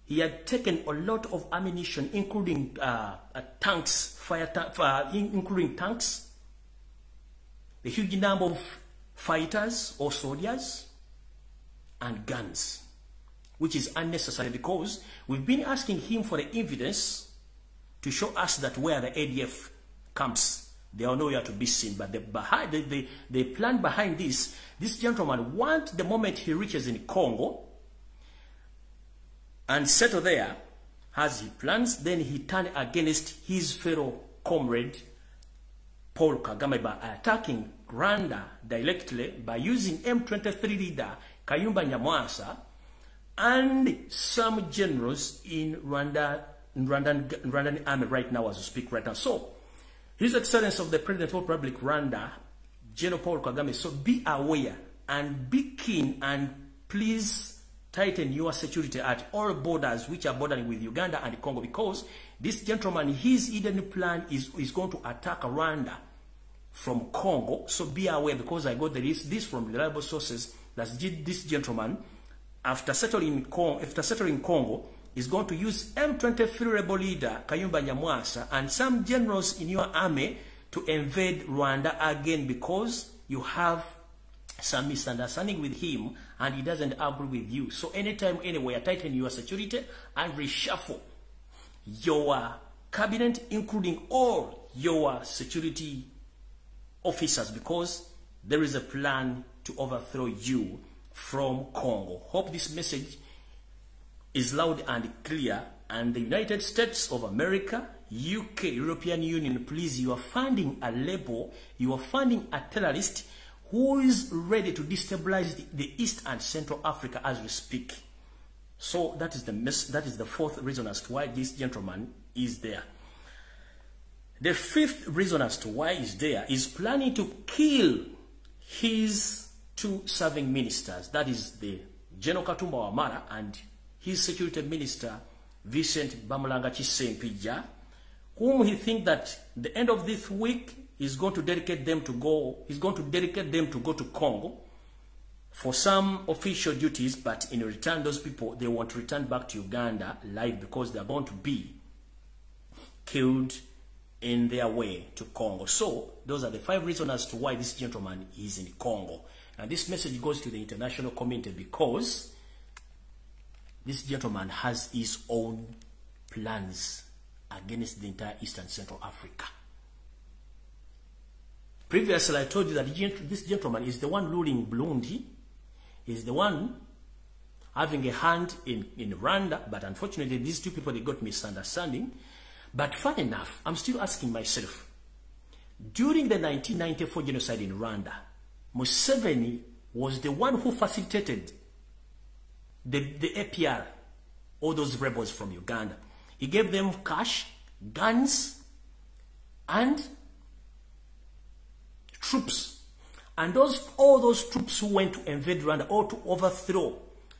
he had taken a lot of ammunition, including tanks, including tanks, a huge number of fighters or soldiers, and guns, which is unnecessary because we've been asking him for the evidence to show us that where the ADF camps, they are nowhere to be seen. But the plan behind this gentleman wants, the moment he reaches in Congo and settle there, as he plans, then he turn against his fellow comrade Paul Kagame by attacking Rwanda directly by using M23 leader Kayumba Nyamwasa and some generals in Rwandan army right now as we speak right now. So, His Excellency of the President of Republic Rwanda, General Paul Kagame, so be aware and be keen, and please tighten your security at all borders which are bordering with Uganda and Congo, because this gentleman, his hidden plan is going to attack Rwanda from Congo. So be aware, because I got this from reliable sources, that this gentleman, after settling Congo, is going to use M23 rebel leader Kayumba Nyamwasa and some generals in your army to invade Rwanda again, because you have some misunderstanding with him and he doesn't agree with you. So anytime, anywhere, tighten your security and reshuffle your cabinet, including all your security officers, because there is a plan to overthrow you from Congo. Hope this message is loud and clear. And the United States of America, UK, European Union, please, you are funding a label, you are funding a terrorist who is ready to destabilize the East and Central Africa as we speak. So that is the fourth reason as to why this gentleman is there. The fifth reason as to why he's there is planning to kill his two serving ministers, that is the General Katumba Wamala and his security minister Vincent Bamulanga Chisempija, whom he thinks that the end of this week is going to dedicate them to go. He's going to dedicate them to go to Congo for some official duties, but in return, those people, they want to return back to Uganda live, because they are going to be killed in their way to Congo. So those are the 5 reasons as to why this gentleman is in Congo. And this message goes to the international community, because this gentleman has his own plans against the entire East and Central Africa. Previously, I told you that this gentleman is the one ruling Burundi, is the one having a hand in Rwanda, but unfortunately, these two people, they got misunderstanding. But fun enough, I'm still asking myself, during the 1994 genocide in Rwanda, Museveni was the one who facilitated the APR, all those rebels from Uganda. He gave them cash, guns, and troops. And all those troops who went to invade Rwanda or to overthrow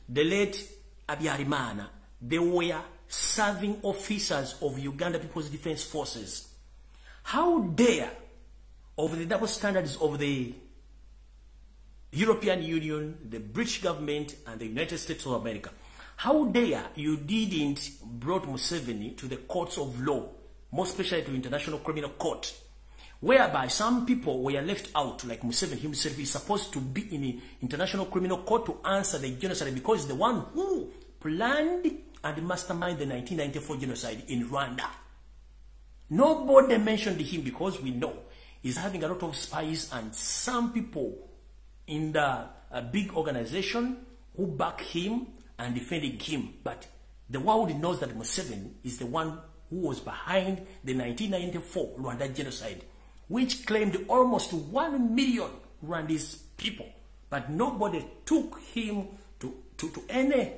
the late Habyarimana, they were serving officers of Uganda People's Defense Forces. How dare, of the double standards of the European Union, the British government, and the United States of America, how dare you didn't brought Museveni to the courts of law, more especially to International Criminal Court, whereby some people were left out, like Museveni himself is supposed to be in the International Criminal Court to answer the genocide because he's the one who planned and masterminded the 1994 genocide in Rwanda. Nobody mentioned him because we know he's having a lot of spies and some people in the big organization who back him and defending him. But the world knows that Museveni is the one who was behind the 1994 Rwanda genocide, which claimed almost 1 million Rwandese people. But nobody took him to any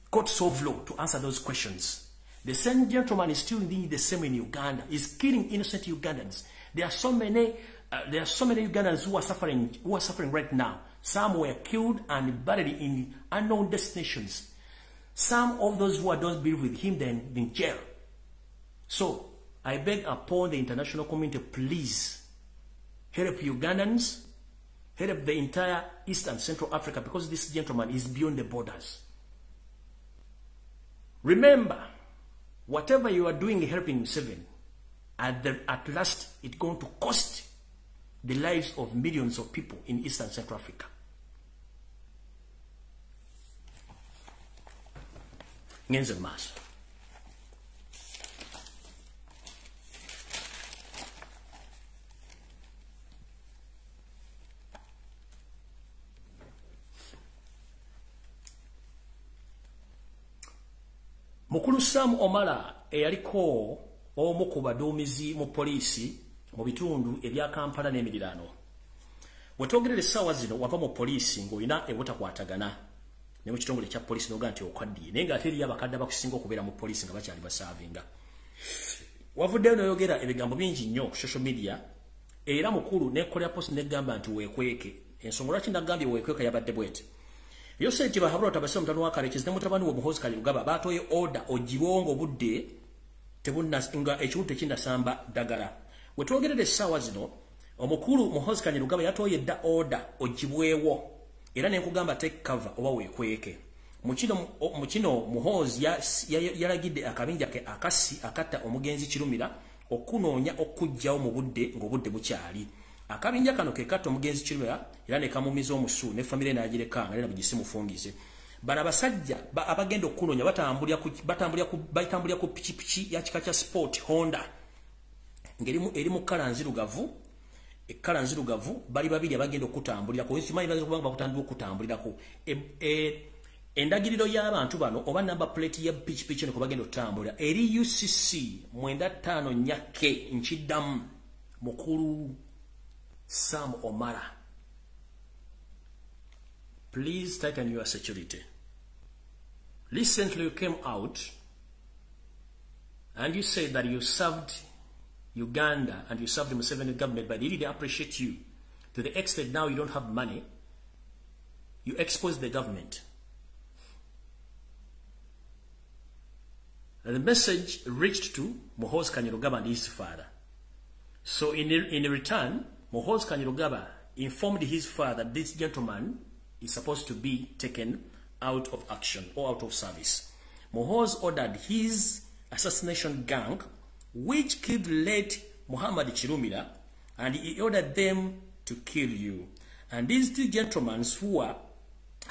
courts of law to answer those questions. The same gentleman is still doing the same in Uganda. He's killing innocent Ugandans. There are so many Ugandans who are suffering right now. Some were killed and buried in unknown destinations. Some of those who don't believe with him, they're in jail. So I beg upon the international community, please help Ugandans, help the entire East and Central Africa, because this gentleman is beyond the borders. Remember, whatever you are doing helping Museveni, at last it's going to cost the lives of millions of people in East and Central Africa. Ngenze maaso. Mukulu Sam Omala eyaliko omu ku baduumizi mu poliisi mu bitundu ebya Kampala n'emiriraano. Bwetwogerera essaawa zino wava mu poliisi ng'olina ebutakwatagana ne mu kitongole kya poliisi n'oga nti okwaddiye naye ng'ate eriyo abakadde abakusinga okubeera mu poliisi nga bakyali basaavinga. Wavuddeyo n'oyogera ebigambo bingi nnyo ku social media era mukulu n'ekkolera post n'egamba nti weekweke. Ensonga lwaki nagambye weekweka yabadde bwete. Yose tiba habula tabasema mtano wa kale kizne mutabani wa muhozi Kanyarugaba batoye order ojiwongo budde tebunna nga ekiwute kinda samba dagala. Wetwogerere essaawa zino omukulu muhozi Kanyarugaba yatoye dda order ojibwewo era ne nkugamba take cover oba weekweke. Mukino muhozi yalagidde akabinja ke akasi akatta omugenzi Kirumira okunoonya okujjawo mu budde ng'obudde bukyali. Akabinja kano ke katta omugenzi Kirumira era ne kamumiza omusu ne famire n'agireka nga nena bugisimu fungize. Bana abasajja abagenda okunoonya batambulira ku pichipichi ya kika kya sport Honda ngerimu erimu kala nzirugavu ekkala nzirugavu bali babiri abagenda okutambulira ko ekimanyi bazo kubanga bakutandika okutambulira ko endagiriro y'abantu bano oba number plate ya pichipichi ne ko bagenda okutambulira eri UCC 95 nyake nchiddamu mukulu Sam Omala. Please tighten your security. Recently you came out and you said that you served Uganda and you served the Museveni government, but they didn't appreciate you to the extent now you don't have money. You exposed the government. And the message reached to Muhoozi Kainerugaba and his father. So in return, Muhoozi Kainerugaba informed his father that this gentleman is supposed to be taken out of action or out of service. Muhoozi ordered his assassination gang, which killed late Muhammad Kirumira, and he ordered them to kill you. And these two gentlemen who are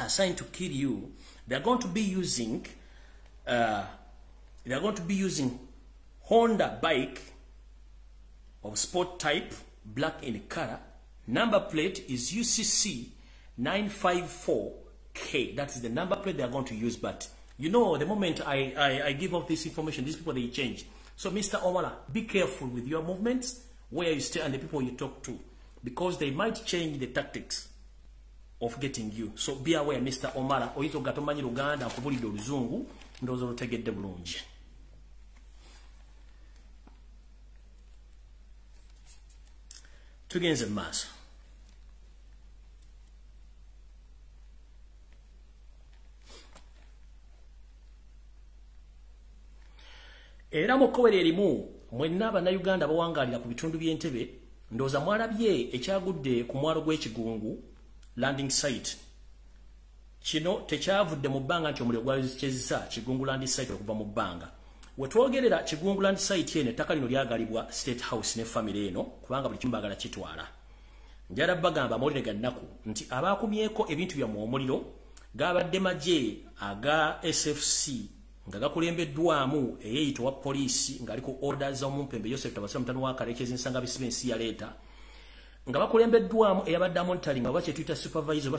assigned to kill you, they're going to be using Honda bike of sport type, black in color. Number plate is UCC 954K. That's the number plate they are going to use. But you know, the moment I give out this information, these people, they change. So Mr. Omala, be careful with your movements, where you stay and the people you talk to, because they might change the tactics. of getting you. So be aware, Mr. Omara. Oyito gatomanyi Luganda nkubulidde oluzungu ndozo lutegedde bulungi. Tugenze maaso. Era mukowere erimu mwenna Bannayuganda bawangalira ku bitundu by'Entebbe ndoza mwalabye ekyagudde ku mwalo gw'Ekigungu landing site. Kino tekyavudde mu bbanga nti omuliro gwazikizisa Kigungu land site okuva mu bbanga. Wetwogerera Kigungu land site ene ettaka lino lyagalibwa State House ne family eno kubanga buli kimbagala kitwala. Njala bagamba amawulire gannaku nti abakumyeko ebintu bya mu omuliro gabadde magye aga SFC nga gakulembeddwamu eyeyitibwa poliisi ng'aliko orders z'omumpembe Joseph Tabasira mutano wa Karekezi nsanga bisibe ensi ya leeta nga bakulembeddwamu eyabadde monitoring nga baki Twitter supervisor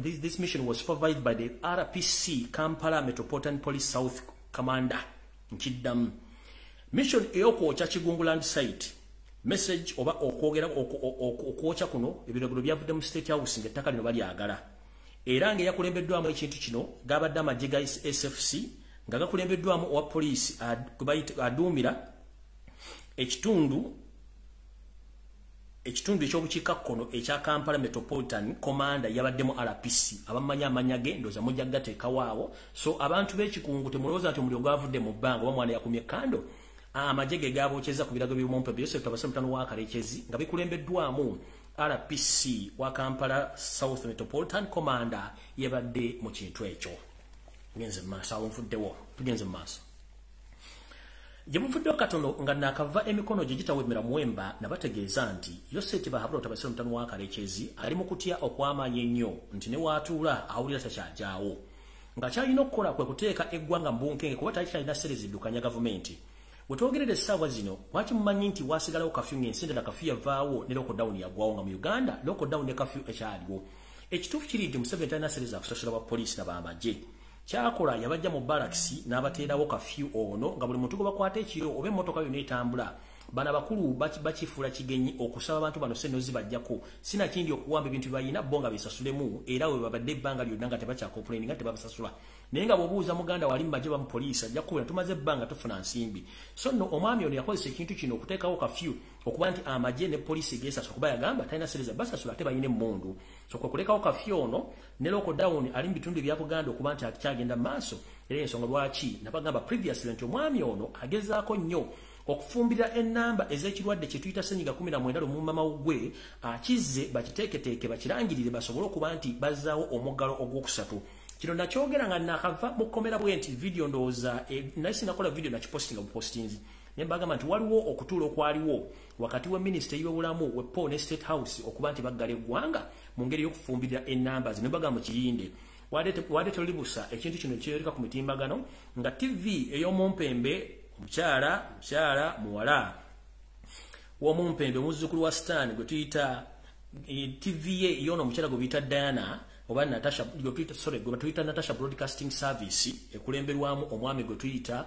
this mission was supervised by the RPC Kampala Metropolitan Police South Commander nkiddamu mission ey'okwokya Kigungu land site message oba okwogera okwokya kuno ebiragiro byavudde mu State House ng'ettaka lino balyagala era ng'eyakulembeddwamu ekintu kino gabadde amagye ga SFC nga gakulembeddwamu owa poliisi aduumira ekitundu ekyobukiikakkono ekya Kampala Metropolitan Commander yabaddemu RPC abamanya amanya ge ndoza mujja gateekawaawo so abantu b'Ekikungu temulowooza nti omuliro gwavudde mu bbanga oba mwana yakumye kando amagye ge gaabokyeza ku birago by'omumpembe Joseph Tabasira mutano wa Karekezi nga bikulembeddwamu RPC wa Kampala South Metropolitan Commander yabadde mu kintu ekyo. Tugenze maaso awo nfuddewo tugenze maaso gye muvuddewo katono nga nakava emikono gye gitawemera muwemba nabategeeza nti Joseph Tabasira mutano wa Karekezi ali mu kutya okwamaanya ennyo nti ne waatuula awulira takyajaawo nga kyalina okukola kwe kuteeka eggwanga mbunkenge kuba talina sereziddukanya gavumenti. Wetwogerera essaawa zino lwaki mumanyi nti waasigalawo kafyu ng'ensinde na kafyu yavaawo ne lockdown yaggwawo nga mu Uganda lockdown ne kafyu ekyaliwo. Ekituufu kiri nti Museveni talina sereza kusasula ba poliisi n'abamagye. Kyakola yabajja mu barracks n'abateerawo kafyu ono nga buli muntu gwe bakwata ekiro oba emmotoka yonna etambula bana bakulu bakifuula kigenyi okusaba abantu bano sente zibajjako sina kindi okuwamba ebintu byayina bo nga bisasulemu era we babadde ebbanga lyonna nga tebakyakomplaini nga tebabasasula naye nga bw'obuuza muganda wali mu magye bamu poliisi ajja kukubira tumaze ebbanga tufuna nsimbi so nno omwami ono yakozesa ekintu kino okuteekawo kafyu okuba nti amagye ne poliisi geesasula kuba yagamba talina sereza basasula ate bayina emmundu so kwe kulekawo kafyu ono ne lockdown ali mu bitundu ebya Buganda okuba nti akyagenda mu maaso era ensonga lwaki nabagamba previously nti omwami ono agezaako nnyo okufumbira ennamba ez'ekirwadde kye tuyita Ssennyiga 19 lumumba mawugwe akizze bakiteeketeeke bakirangirire basobole okuba nti bazzaawo omuggalo ogwokusatu. Kino nakyogera nga nakava mu kkomera bwe nti video ndowooza naye sinakola video nakipostinga bupostinzi ne mbagamba nti waliwo okutuula okwaliwo wakati wa minisita y'obulamu we Paul ne State House okuba nti baggala eggwanga mu ngeri y'okufumbirira ennamba zino ne mbagamba mukiyinde wadde tolibusa ekintu kino kyereka ku mitimbagano nga TV ey'omumpembe mukyala muwala w'omumpembe muzzukulu wa Stan gwe tuyita TVA yono mukyala gwe biyita Diana oba Natasha gwe tuyita Natasha Broadcasting Service ekulemberwamu omwami gwe tuyita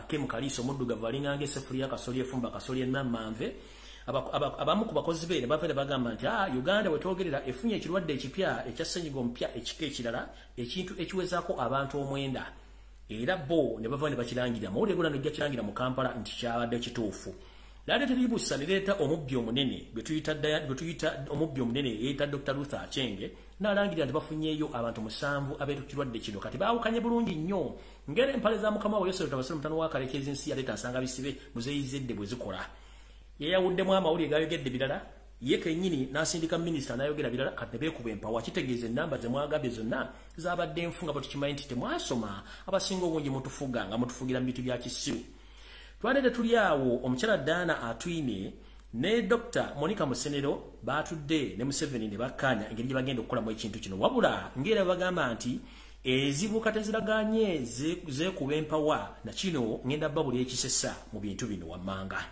Kim Kaliso muddugavu alinganga eseffuliya kasoli efumba kasoli ennamanve abamu ku bakozi be ne bava ne bagamba nti Uganda wetwogerera efunye ekirwadde ekipya ekya Ssennyiga omupya ekika ekirala ekintu ekiwezaako abantu omwenda era bo ne bava ne bakirangira mawulire gona ne gakirangira mu Kampala nti kyabadde kituufu. Lade telibusa nireeta omubbi omunene gwe tuyita omubbi omunene yeeta Dr. Luther Achenge n'alangira nti bafunyeeyo abantu 7 abeetukirwadde kino kati baawukanye bulungi nnyo ngera empale za mukama wa Yosef Tabasira mutano wa Karekezi ensi yaleeta nsanga bisibe muzeyizedde bwe zikola yeyawuddemu amawulire gayogedde birala ye kennyini n'asindika minisita n'ayogera birala kati ne beekuba empawa kitegeeza ennamba ze mwagabye zonna zaabadde nfunga bwe tukimanyi nti temwasoma abasinga obungi mutufuga nga mutufugira mu bintu bya kisiru. Twadde tuli awo omukyala Dana Atwine ne Dr. Monica Musenero batudde ne Museveni ne bakkaanya engeri gye bagenda okukola mu ekintu kino wabula ngera bagamba nti ezibuka teziraganye zeekuba empawa na kino ngenda babula ekisesa mu bintu bino wammanga.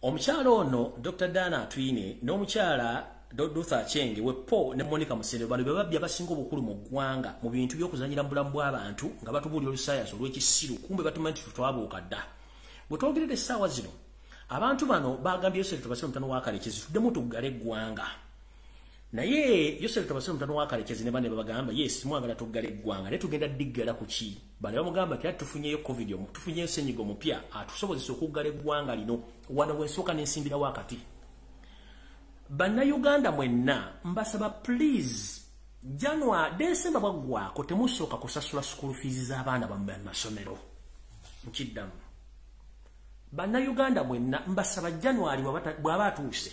Omukyala ono Dr. Dana Atwine n'omukyala Luther Achenge we Paul ne Monica Musenero bano be babbi abasinga obukulu mu ggwanga mu bintu by'okuzanyira mu bulamu bw'abantu nga batubuulira olusayansi olw'ekisiru kumbe batumanyi nti twabuuka dda. Bwe twogerera essaawa zino abantu bano bagambye Yosef Tabasira mutano wa Karekezi tuddemu tuggale eggwanga naye Yosef Tabasiro mutano wakalekezi ne bane bagamba yes mwagala tuggala eggwanga ne tugenda diggala ku ki bane bamugamba kya tufunyeyo covid tufunyeyo senyigo mupya atusobozesa okuggala eggwanga lino wano wensoka n'ensimbira wakati banna Uganda mwenna mbasaba please January December bagwako temusooka kusasula school fees z'abaana bammwe mu masomero nkiddamu banna Uganda mwenna mbasaba January bw'aba atuuse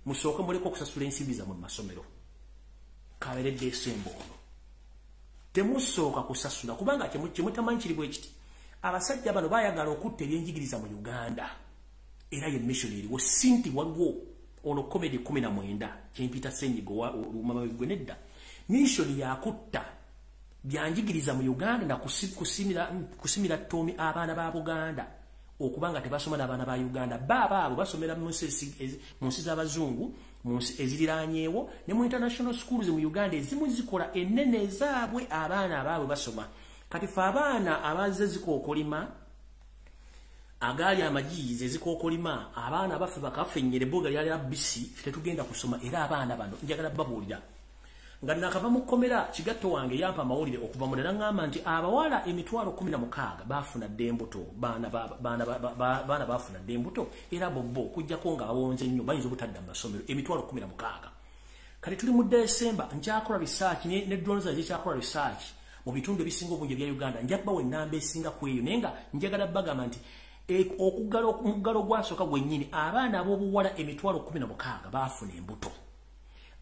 musooke muleko okusasula ensimbi zammwe mu masomero kabere December temusooka kusasula kubanga kyemutamanyi kiri bwe kiti abasajja bano bayagala okutta ebyenjigiriza mu Uganda era ye missionary wo sinti waliwo ono comedy 19 kyempita senyigo wa mama gwenedda mission yakutta byanjigiriza mu Uganda na kusimira Tomi abaana ba Buganda okubanga tebasoma n'abaana ba Uganda baba abo basomera mu nsi z'abazungu mu nsi eziriranyeewo ne mu international schools mu Uganda ezimu zikola ennene zaabwe abaana abaabwe basoma kati fa abaana abaze zikookolima agali amajize zikookolima abaana abafe bakafenyere boga lyali abisi fite tugenda kusoma era abaana bano njagala babulira nga nakava mu komera kigatto wange yampa mawulire okuva mu dala ngamba nti abawala emitwalo 16 bafuna dembuto baana bafuna dembuto era bobbo kujjako nga awonze nnyo bayinza obutadda mu masomero emitwalo 16 kati tuli mu December njakola research ne drones zikyakola research mu bitundu ebisinga obungi bya Uganda njaba we namba esinga kweyo nenga njagala bagamba nti okugalo gwasooka gwennyini abaana ab'obuwala emitwalo 16 bafuna embuto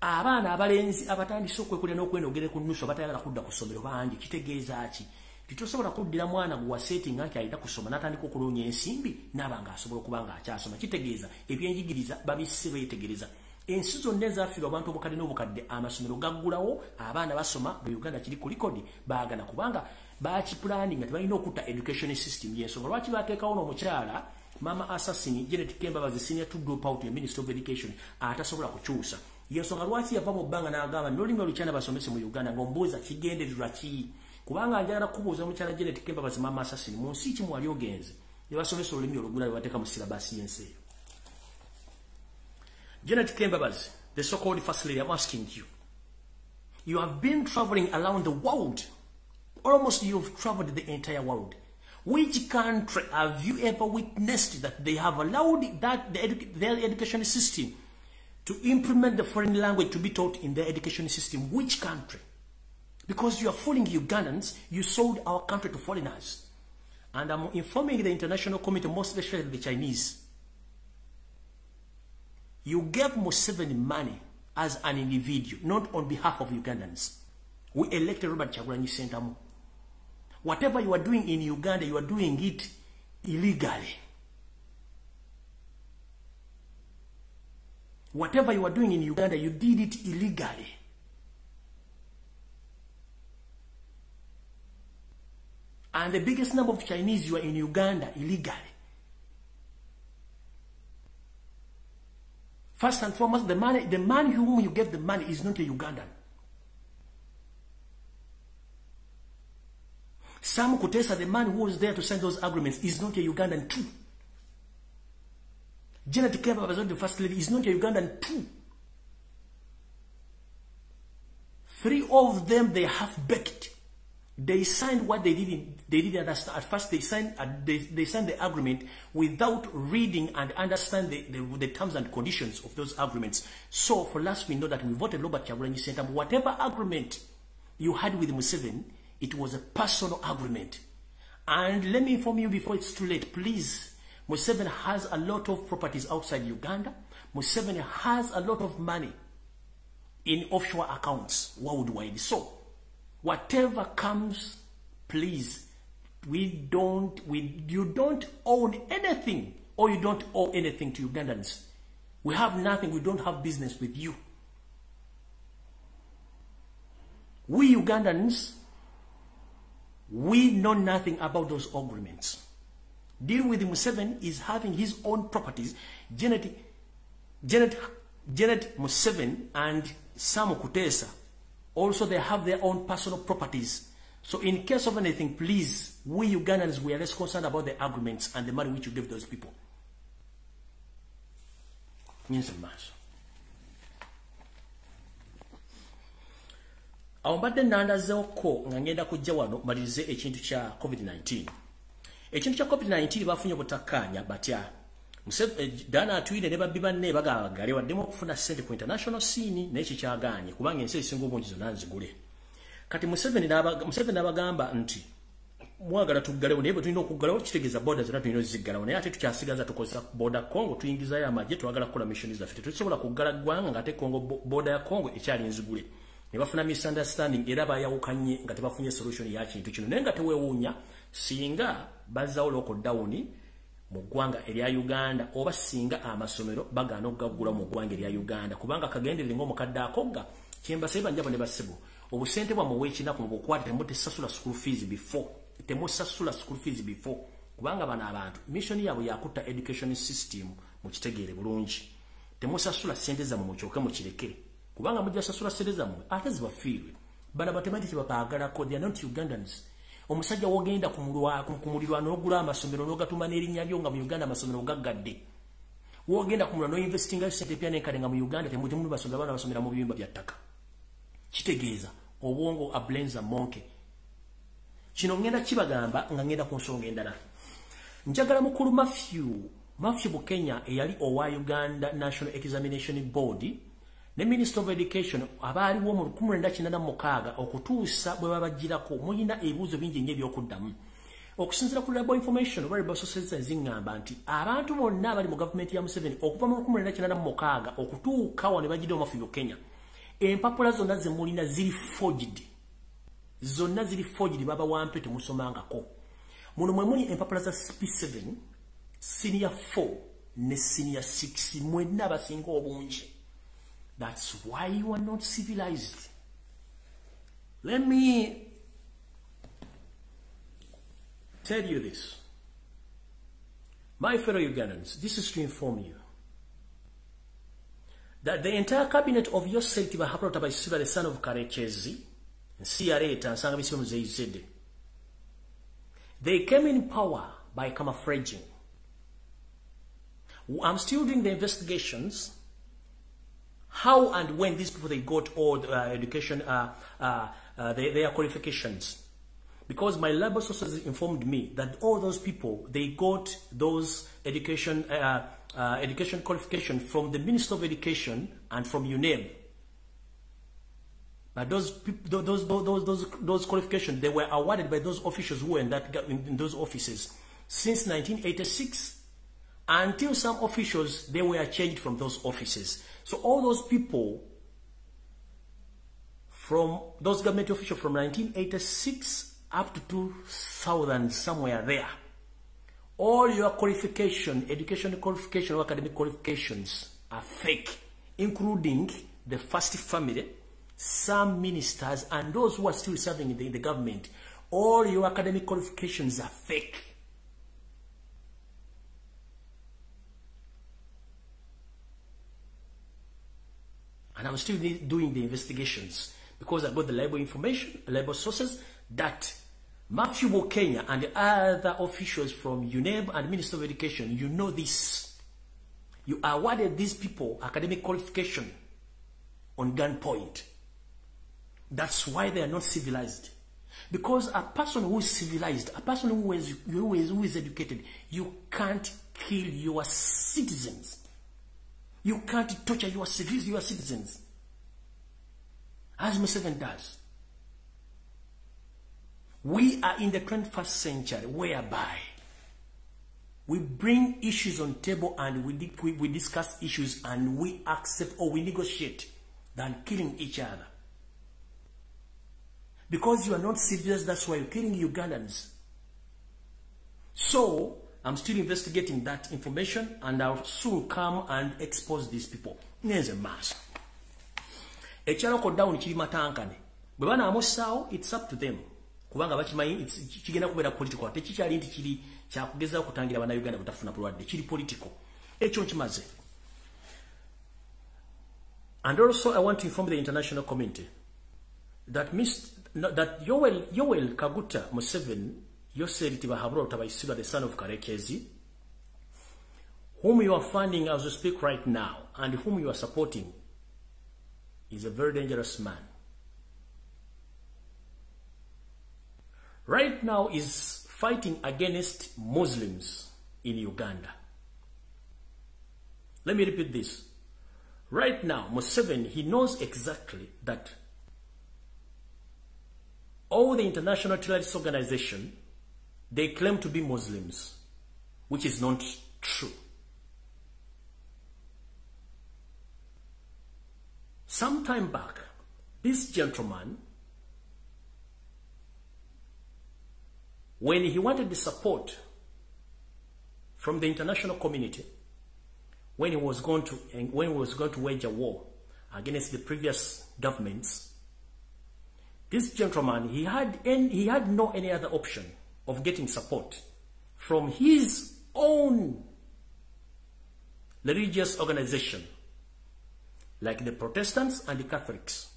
abaana abalenzi abatandise okwekulira n'okwenogere ku nnusu abatayagala kudda ku ssomero bangi kitegeeza ki titosobola kuddira mwana gwa setting nti alina kusoma n'atandika okuloonya ensimbi n'abanga asobola okuba nga akyasoma kitegeeza ebyenjigiriza babisse beetegereza ensi zonna ezaafiirwa abantu obukadde n'obukadde amasomero gaggulawo abaana basoma mu Uganda kiri ku likodi baagana kubanga bakipulaninga tebalina okutta education system y'ensonga lwaki bateekawo n'omukyala mama assassin Janet Kembabazi senior to drop out in Ministry of Education atasobola kukyusa yensonga lwaki yava mu bbanga n'agamba n'olulimi olukyana basomese mu Uganda ng'ombuuza kigendererwa ki kubanga njagala kubuuza mukyala Janet Kembabazi mama assassin mu nsi ki mwali ogenze ne basomesa olulimi olugula lwe bateeka mu silabasi y'ensi eyo Janet Kembabazi, the so-called first lady, I'm asking you. You have been traveling around the world. Almost you've traveled the entire world. Which country have you ever witnessed that they have allowed their education system to implement the foreign language to be taught in their education system? Which country? Because you are fooling Ugandans, you sold our country to foreigners. And I'm informing the international community, most especially the Chinese. You gave Museveni money as an individual, not on behalf of Ugandans. We elected Robert Kyagulanyi Ssentamu. Whatever you are doing in Uganda, you are doing it illegally. Whatever you are doing in Uganda, you did it illegally. And the biggest number of Chinese you are in Uganda illegally. First and foremost, the man whom you gave the money is not a Ugandan. Sam Kutesa, the man who was there to sign those agreements, is not a Ugandan too. Janet Kembabazi, the first lady, is not a Ugandan too. 3 of them, they have baked. They signed what they didn't understand. At first, they signed the agreement without reading and understand the terms and conditions of those agreements. So, for last, we know that we voted Robert Kyagulanyi Ssentamu. Whatever agreement you had with Museveni, it was a personal agreement. And let me inform you before it's too late, please. Museveni has a lot of properties outside Uganda. Museveni has a lot of money in offshore accounts worldwide. So, whatever comes, please, you don't own anything, or you don't owe anything to Ugandans. We have nothing, we don't have business with you. We Ugandans, we know nothing about those agreements. Deal with Museveni is having his own properties. Janet Museveni and Sam Kutesa, also they have their own personal properties. So in case of anything, please, we Ugandans, we are less concerned about the agreements and the money which you give those people. awo mbadde nandazeeko nga ngenda kujja wano malirize ekintu kya COVID-19. Ekintu kya COVID-19 bafunye obutakkaanya batya. Dana atwire ne babbi banne bagagale waddemu okufuna ssente ku international scene n'ekyo kyagaanye kubanga ensi esinga obungi zonna nzigule. Kati Museveni n'abagamba nti mwagala tuggalewo naye bwe tulina okuggalawo kitegeeza border zonna tulina oziggalawo naye ate tukyasigaza tukozesa border Congo tuyingizayo amagye twagala kukola mission zaffe tetusobola kuggala ggwanga ng'ate Congo border ya Congo ekyali nzigule. Ne bafuna misunderstanding era bayawukanye nga tebafunye solution ya kintu kino naye nga teweewuunya singa bazzawo lockdown mu ggwanga erya Uganda oba singa amasomero bagaana okugaggula mu ggwanga erya Uganda kubanga kagenderere ng'omukadde akogga kyembasebe njabo ne basibu obusente bwa muweekinaku mubukwate temutesasula school fees before temusasula school fees before kubanga bano abantu mission yabwe yakutta education system mu kitegeere bulungi temusasula sente zammwe mukyoke mukireke kubanga mujja sasula sente zammwe ate zibafiirwe bana batemati kibapaagalako they are not Ugandans. Omusajja wogenda kumulirwa n'ogula amasomero n'ogatuma n'erinnya lyo nga mu Uganda amasomero gaggadde. Wogenda kumulirwa n'investinga sente pya n'enkale nga mu Uganda temuli basomera abaana basomera mu biyumba bya ttaka. Kitegeeza obwongo ablenza monke. Kino ngenda kibagamba nga ngenda ku nsonga endala. Njagala mukulu Matthew Bukenya eyali owa Uganda National Examination Board ne Minister of Education abaaliwo mu 1986 okutuusa bwe babagirako mulina ebibuuzo bingi nnyo ebyokuddamu. Okusinziira ku reliable information oba reliable sources ezingamba nti abantu bonna abali mu gavumenti ya Museveni okuva mu 1986 okutuuka wano ne bagiddewo Matthew Bukenya empapula zonna ze mulina ziri forged. Zonna ziri forged baba wampe temusomangako. Muno mwe muli empapula za P7, Senior 4 ne Senior 6 mwenna abasinga obungi. That's why you are not civilized. Let me tell you this. My fellow Ugandans, this is to inform you that the entire cabinet of your state Bahaprota by Siva, the son of Karekezi, and CRA, Tansanga Bisum Zayzede, they came in power by camouflaging. I'm still doing the investigations. How and when these people they got all education, their qualifications, because my labor sources informed me that all those people they got those education qualification from the Minister of Education and from UNEB. But those qualifications they were awarded by those officials who were in those offices since 1986. Until some officials, they were changed from those offices. So all those people, from those government officials from 1986 up to 2000, somewhere there, all your qualification, education qualification or academic qualifications are fake, including the first family, some ministers, and those who are still serving in the government. All your academic qualifications are fake. And I'm still doing the investigations because I got the labor information, labor sources that Matthew Bukenya and the other officials from UNEB and Minister of Education, you know this. You awarded these people academic qualification on gunpoint. That's why they are not civilized. Because a person who is civilized, a person who is educated, you can't kill your citizens. You can't torture your citizens, as Museveni does. We are in the 21st century, whereby we bring issues on table and we discuss issues and we accept or we negotiate than killing each other. Because you are not civilized, that's why you're killing Ugandans. So, I'm still investigating that information and I'll soon come and expose these people. Nyenze mass. Echaloko down chiri matankane. Bwana amusao, it's up to them. Kubanga bachimanyi kigenda kubeera political. Ate kikyali nti kiri kya kugeza okutangira bana Uganda kutafuna bulwadde. Kiri political. Ekyo nkimaze. And also I want to inform the international community that Yoweri Kaguta Museveni, Yoseri Tibahabrota by Siba, the son of Karekezi, whom you are funding as we speak right now, and whom you are supporting, is a very dangerous man. right now is fighting against Muslims in Uganda. Let me repeat this. Right now, Museveni, he knows exactly that all the international terrorist organizations, they claim to be Muslims, which is not true. Some time back, this gentleman, when he wanted the support from the international community, when he was going to wage a war against the previous governments, this gentleman, he had no any other option of getting support from his own religious organization, like the Protestants and the Catholics.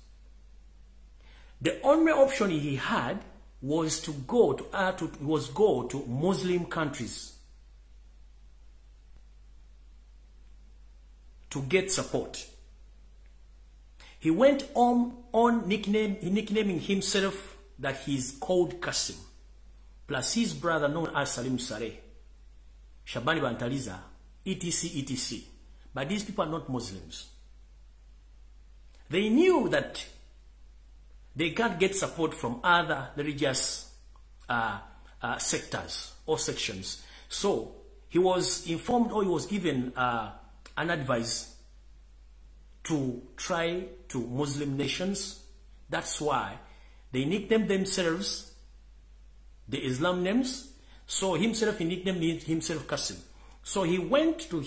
The only option he had was to go to Muslim countries to get support. He went on nicknaming himself that he's called Kasim, plus his brother known as Salim Saleh, Shabani Bantaliza, etc., etc. But these people are not Muslims. They knew that they can't get support from other religious sectors or sections. So he was informed, or he was given an advice to try to Muslim nations. That's why they nicknamed themselves the Islam names. So himself, he nicknamed himself Qasim. So he went to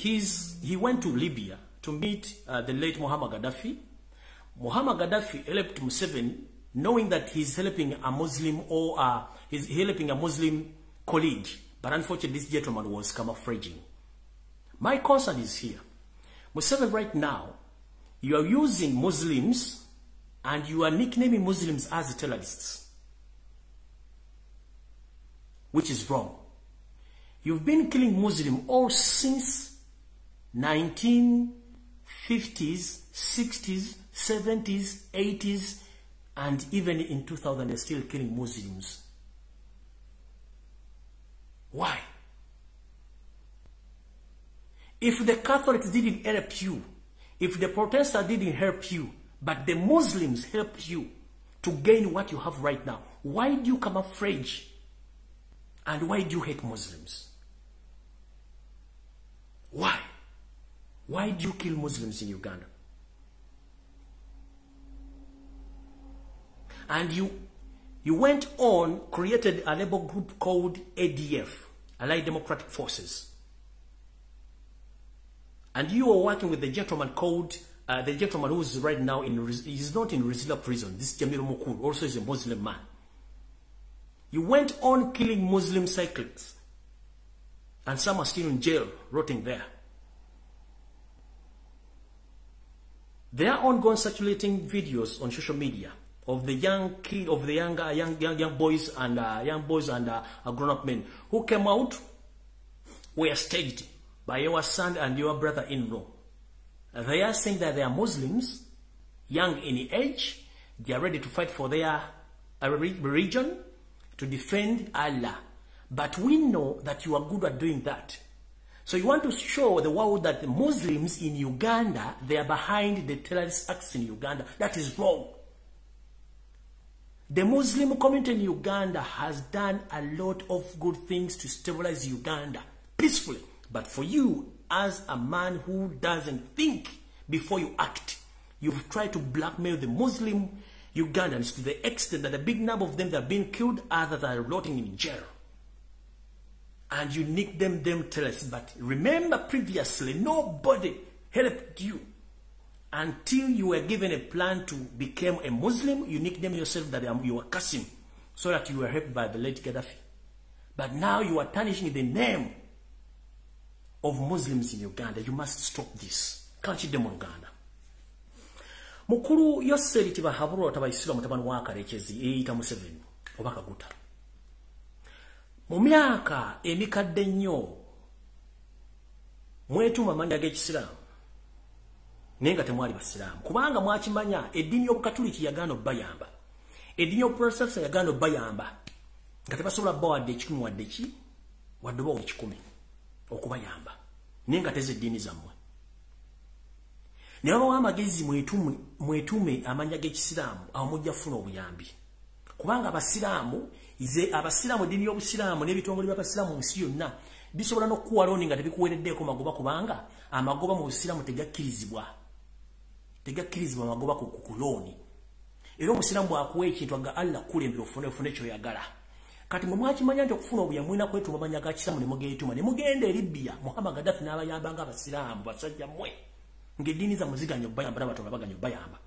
Libya to meet the late Muhammad Gaddafi. Muhammad Gaddafi helped Museveni, knowing that he's helping a Muslim, or he's helping a Muslim colleague. But unfortunately, this gentleman was camouflaging. My concern is here. Museveni, right now, you are using Muslims and you are nicknaming Muslims as terrorists, which is wrong. You've been killing Muslims all since 1950s, 60s, 70s, 80s, and even in 2000 they're still killing Muslims. Why? If the Catholics didn't help you, if the Protestants didn't help you, but the Muslims helped you to gain what you have right now, why do you camouflage? And why do you hate Muslims? Why? Why do you kill Muslims in Uganda? And you went on, created a labor group called ADF, Allied Democratic Forces. And you are working with the gentleman called, the gentleman who is right now he's not in Rizila prison. This Jamil Mukul also is a Muslim man. You went on killing Muslim cyclists. And some are still in jail, rotting there. They are ongoing circulating videos on social media of the young boys and grown-up men who came out, were staged by your son and your brother-in-law. They are saying that they are Muslims, young in age, they are ready to fight for their religion, to defend Allah. But we know that you are good at doing that. So you want to show the world that the Muslims in Uganda, they are behind the terrorist acts in Uganda. That is wrong. The Muslim community in Uganda has done a lot of good things to stabilize Uganda peacefully. But for you, as a man who doesn't think before you act, you've tried to blackmail the Muslim Ugandans to the extent that a big number of them that are being killed, others are rotting in jail. And you nickname them terrorists. But remember, previously, nobody helped you until you were given a plan to become a Muslim. You nickname yourself that you are Qasim, so that you were helped by the late Gaddafi. But now you are tarnishing the name of Muslims in Uganda. You must stop this. Can't you demo Uganda? Mukuru yoseri tiba haburu tabaisilamu tabanu wakarekezi eita Museveni obaka guta. Mu myaka emikadde nnyo mwetuma manda g'ekisiraamu nenga temwali basiraamu kubanga mwakimanya eddiini y'Obukatuliki yagaana obbayamba, eddiini y'Obuprotestant yagaana obbayamba, nga tebasobola bba wadde ekikumi wadde ki wadde oba ekikumi okubayamba naye nga teze eddiini zammwe ne babawa amagezi mwetume amanya g'ekisiraamu awo mujja kufuna obuyambi kubanga abasiraamu eddiini y'obusiraamu n'ebitongole by'abasiraamu mu nsi yonna bisobola n'okukuwa looni nga tebikuweereddeeko magoba kubanga amagoba mu busiraamu tegakkirizibwa amagoba ku looni era obusiraamu bwakuwa ekintu aga Allah kulembera ofune kyoyagala kati mwe mwakimanya nti okufuna obuyambi mulina kwetuma amanya ga kisiraamu ne mugeetuma ne mugenda e Libya Muhammad Gaddafi n'abayambanga abasiraamu basajja mmwe ng'eddiini zammwe ziganya okubayamba n'abatonda baganya okubayamba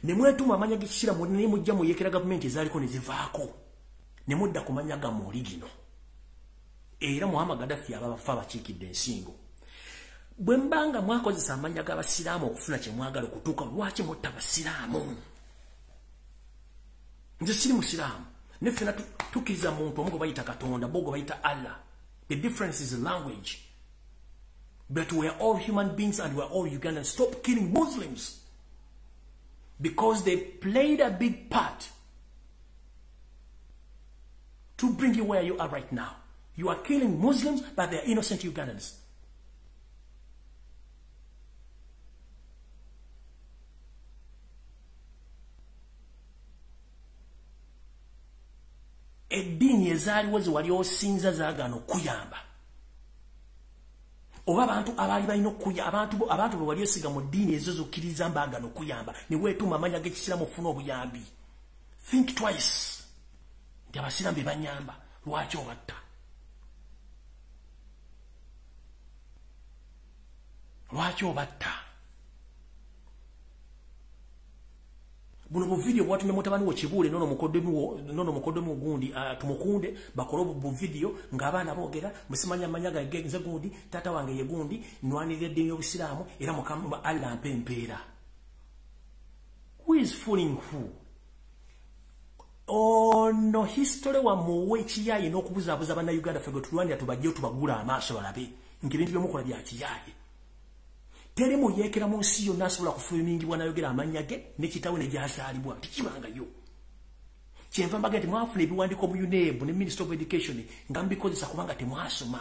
ne mwetuma amanya g'ekisiraamu ne mujja muyeekera gavumenti ezaaliko ne zivaako ne mudda ku manya gammwe oligino era Muhammad Gaddafi ababafa abakiikidde ensingo bwe mbanga mwakozesa amanya g'abasiraamu okufuna kye mwagala okutuuka lwaki mutta abasiraamu nze siri musiraamu ne ffena tukkiriza muntu omu gwe bayita Katonda bo gwe bayita Allah. The difference is the language. But we are all human beings and we are all Ugandans. Stop killing Muslims. Because they played a big part to bring you where you are right now. You are killing Muslims, but they are innocent Ugandans. Eddiini ezaaliwo ze wali osinza zaagaana okuyamba oba abantu abaali balina okuyamba abantu bwe wali osiga mu ddiini ezo zokkiriza mbaagaana okuyamba ne weetuma amanya g'ekisiraamu ofuna obuyambi. Think twice nti abasiraamu be banyamba lwaki obatta buno bu video bwatumye mutabani wo Kibuule nono mukoddomi gundi tumukunde bakole bu video ng'abaana boogera musimanya manyaga nze gundi tata wange ye gundi nwanirira eddiini y'obusiraamu era mukama Allah ampe empeera. Who is fooling who? No history wa muwe kiyaye n'okubuzaabuza bannayuganda ffe gwe tulwanira tubajjeyo tubagula amaaso balabe ng'ebintu byemukola bya kiyaye. Teri muyeekera mu nsi yonna asobola kufulumingibwa n'ayogera amanya ge ne kitaawe ne gyazaalibwa tikibangayo. Kyenva mbaga nti mwafuna ebiwandiiko mu UNEB ne Minister of Education nga mubikozesa kubanga temwasoma.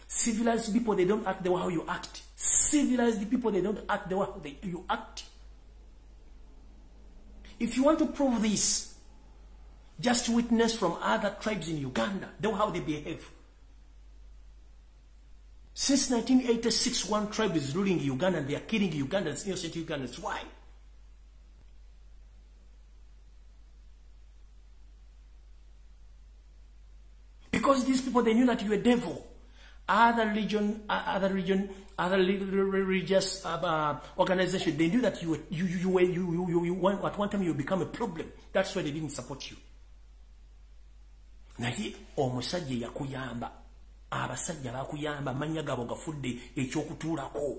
Civilized people, they don't act the way how you act. Civilized people, they don't act the way how you act. If you want to prove this, just witness from other tribes in Uganda, the way how they behave. Since 1986, one tribe is ruling Uganda and they are killing Ugandans, innocent Ugandans. Why? Because these people, they knew that you were devil. Other religious organizations, they knew that at one time you become a problem. That's why they didn't support you. Naye omusajja yakuyamba. Abasajja bakuyamba amanya gabo gafudde ekyokutuulako.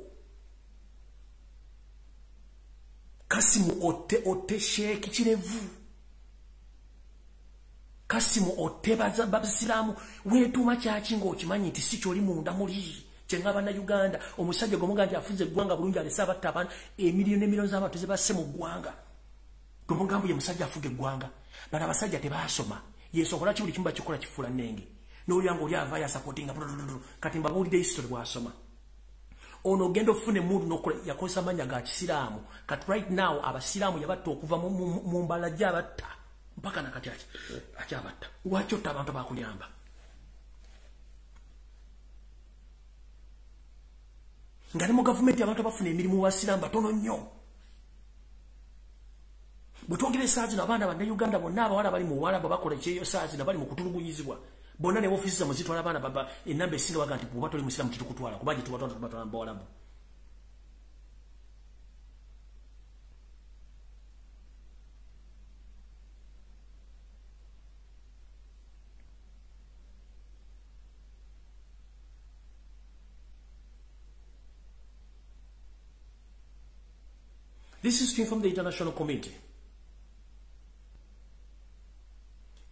Kasimu otte Sheikh Kirevu. Kasimu otte babisiraamu weetuma kyaki ng'okimanyi nti si kyoli munda muli kyenga bannayuganda omusajja gwomuga nti afuze eggwanga bulungi alese abatta abantu emiliyoni n'emiliyoni z'abantu ze basse mu ggwanga gwomugambo ye musajja afuga eggwanga bano abasajja tebaasoma yesobola ki buli kimu bakikola kifuula nnenge n'olyango oli avaayo asapootinga kati mbabuulidde history bw'asoma ono ogenda ofuna emundu n'okola yakozesa amannya ga kisiraamu kati right now abasiraamu yabatta okuva mu mbala gy'abatta mpaka nakati akyabatta lwaki otta abantu bakuyamba nga ne mu gavumenti abantu abafuna emirimu basiraamu batono nnyo bwe twogera esaawa zino abaana bannayuganda bonna abawala bali mu Buwarabu bakola ekyeyo saa zino bali mu kutulugunyizibwa bonna ne ofiisi zammwe zitwala abaana baba enamba esinga baga nti bw'oba toli musiraamu kitukutwala kuba gye tubatwala mu Bawarabu. This is to inform the international community.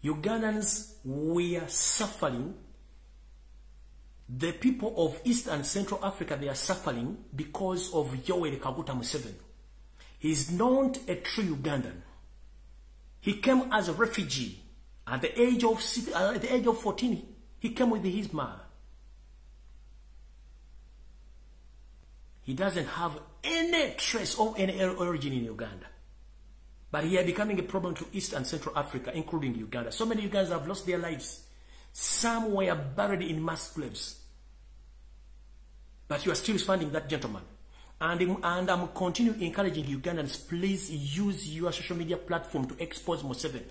Ugandans were suffering. The people of East and Central Africa, they are suffering because of Yoweri Kaguta Museveni. He is not a true Ugandan. He came as a refugee At the age of 14, he came with his mother. He doesn't have any trace of any origin in Uganda. But he is becoming a problem to East and Central Africa, including Uganda. So many Ugandans have lost their lives. Some were buried in mass graves. But you are still funding that gentleman. And I'm continuing encouraging Ugandans, please use your social media platform to expose Museveni.